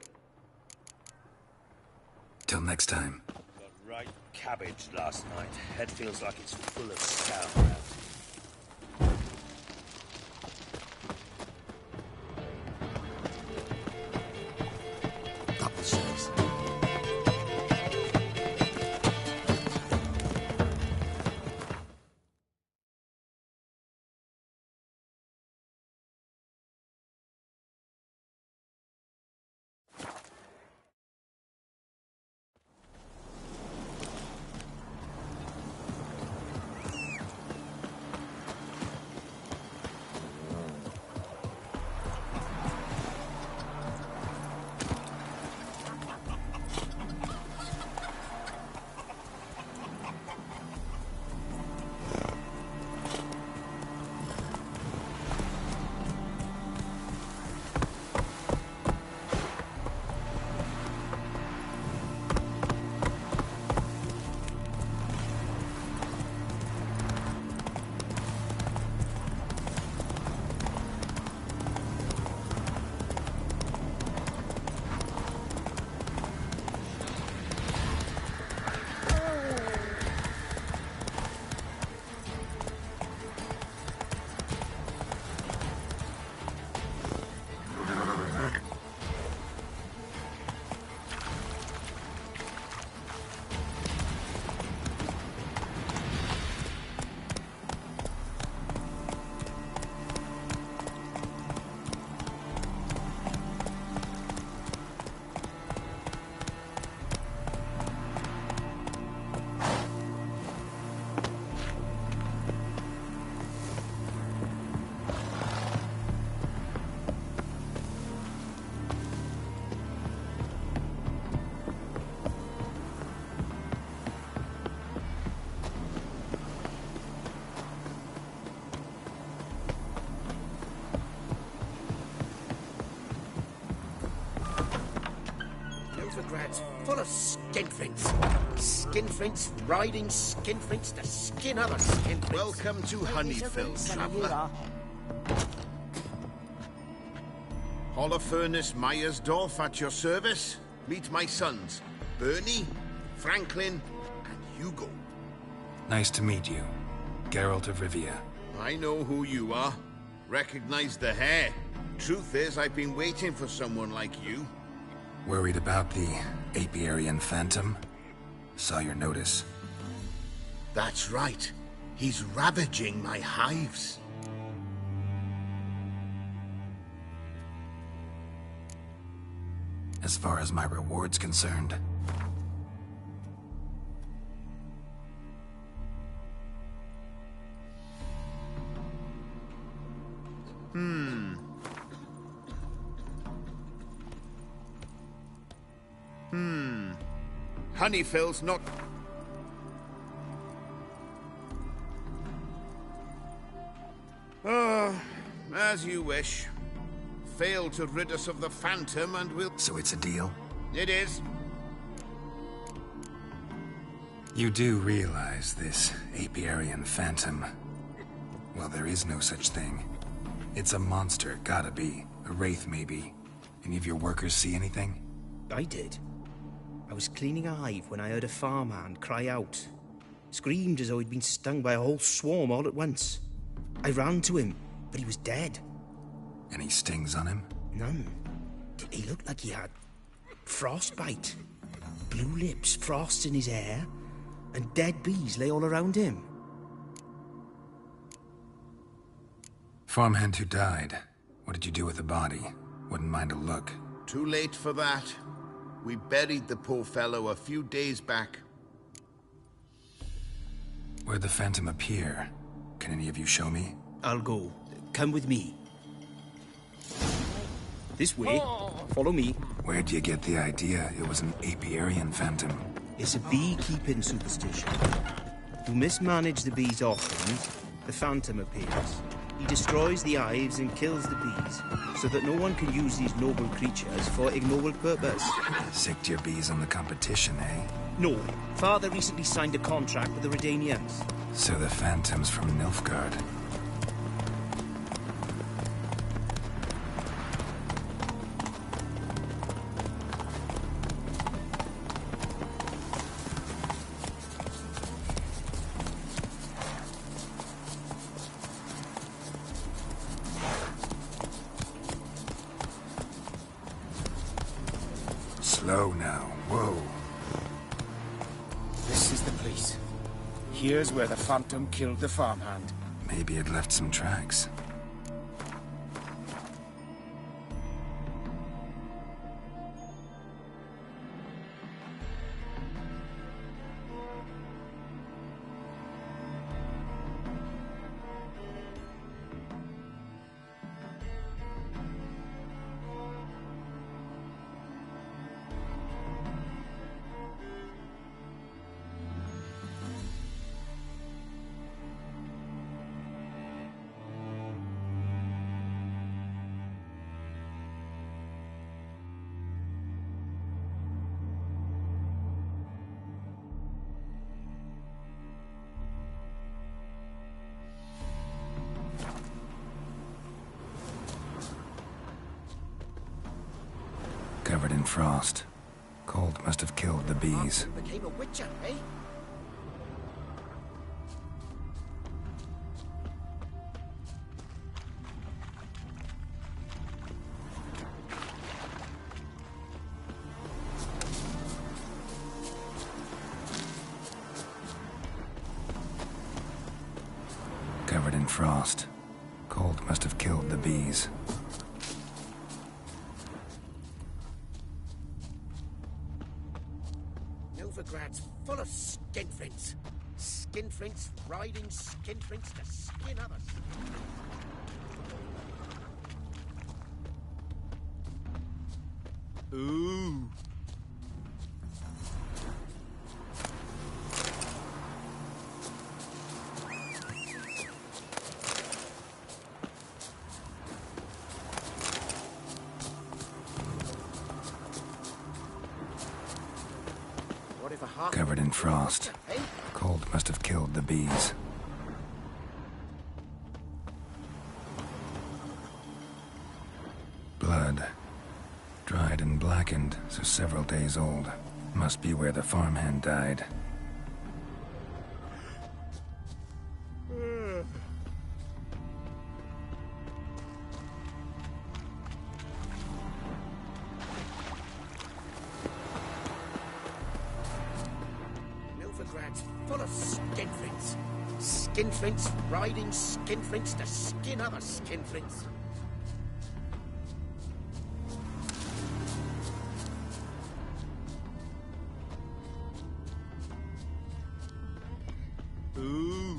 Speaker 5: Till next time.
Speaker 9: Got right cabbage last night. Head feels like it's full of sauerkraut.
Speaker 7: Publishers.
Speaker 19: Grads, full of skinflints. Skinflints riding skinflints to skin other skinflints.
Speaker 21: Welcome to Honeyfield, traveller. Holofernes Myersdorf at your service. Meet my sons, Bernie, Franklin, and Hugo.
Speaker 5: Nice to meet you. Geralt of Rivia.
Speaker 21: I know who you are. Recognize the hair. Truth is, I've been waiting for someone like you.
Speaker 5: Worried about the apiarian phantom? Saw your notice.
Speaker 21: That's right. He's ravaging my hives.
Speaker 5: As far as my reward's concerned.
Speaker 21: Honeyfield's not... Oh, as you wish. Fail to rid us of the Phantom and we'll...
Speaker 5: So it's a deal?
Speaker 21: It is.
Speaker 5: You do realize this apiarian phantom? Well, there is no such thing. It's a monster, gotta be. A wraith, maybe. Any of your workers see anything?
Speaker 13: I did. I was cleaning a hive when I heard a farmhand cry out. Screamed as though he'd been stung by a whole swarm all at once. I ran to him, but he was dead.
Speaker 5: Any stings on him?
Speaker 13: None. He looked like he had frostbite. Blue lips, frost in his hair, and dead bees lay all around him.
Speaker 5: Farmhand who died. What did you do with the body? Wouldn't mind a look.
Speaker 14: Too late for that. We buried the poor fellow a few days back.
Speaker 5: Where'd the phantom appear? Can any of you show me?
Speaker 13: I'll go. Come with me. This way. Follow me.
Speaker 5: Where'd you get the idea it was an apiarian phantom?
Speaker 13: It's a beekeeping superstition. You mismanage the bees often, the phantom appears. He destroys the hives and kills the bees, so that no one can use these noble creatures for ignoble purpose.
Speaker 5: Sicked your bees on the competition, eh?
Speaker 13: No. Father recently signed a contract with the Redanians.
Speaker 5: So the phantom's from Nilfgaard. Slow now. Whoa.
Speaker 23: This is the place. Here's where the phantom killed the farmhand.
Speaker 5: Maybe it left some tracks. Covered in frost. Cold must have killed the bees.
Speaker 19: Became a witcher, eh?
Speaker 5: Covered in frost. Cold must have killed the bees.
Speaker 19: Novigrad's full of skinflints. Skinflints riding skinflints to skin others.
Speaker 13: Ooh.
Speaker 5: Covered in frost. Cold must have killed the bees. Blood. Dried and blackened, so several days old. Must be where the farmhand died.
Speaker 19: Novigrad's full of skinflints. Skinflints riding skinflints to skin other skinflints.
Speaker 13: Ooh.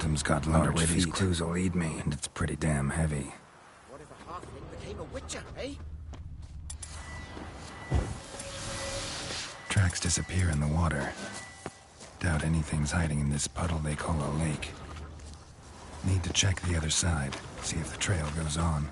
Speaker 5: phantom's got large where these clues will lead me, and it's pretty damn heavy.
Speaker 19: What if a halfling became a witcher, eh?
Speaker 5: Tracks disappear in the water. Doubt anything's hiding in this puddle they call a lake. Need to check the other side, see if the trail goes on.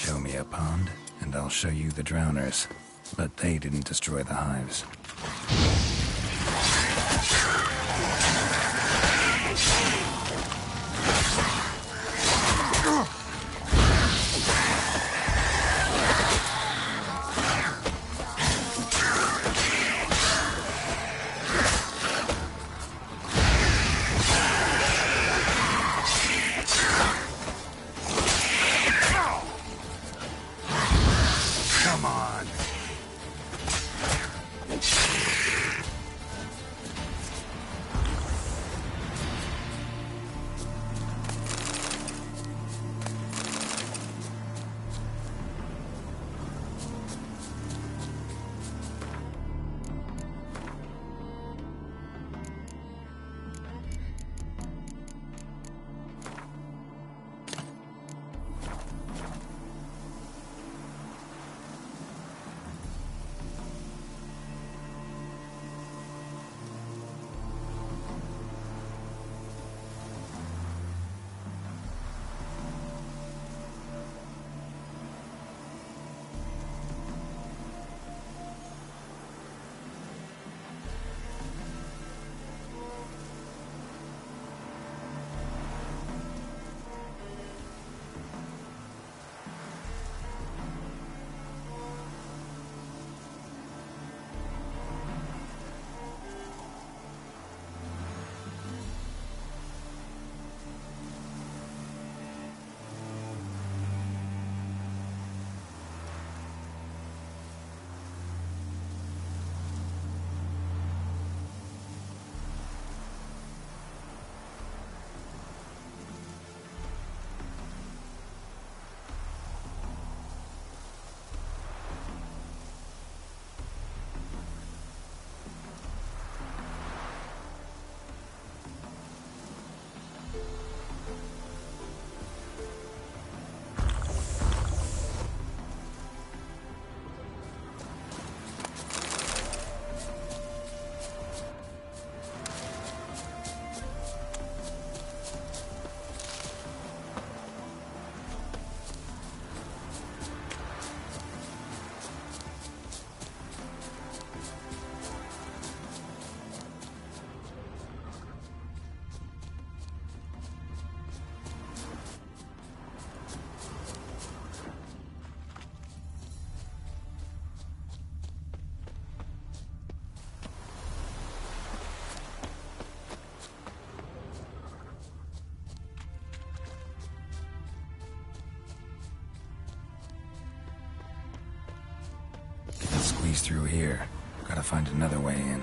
Speaker 5: Show me a pond, and I'll show you the drowners. But they didn't destroy the hives. key's through here. Gotta find another way in.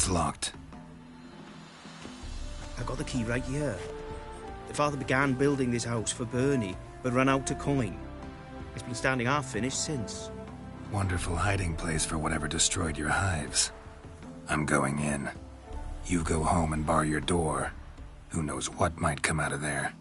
Speaker 5: It's locked.
Speaker 13: I got the key right here. The father began building this house for Bernie, but ran out of coin. It's been standing half finished since.
Speaker 5: Wonderful hiding place for whatever destroyed your hives. I'm going in. You go home and bar your door. Who knows what might come out of there.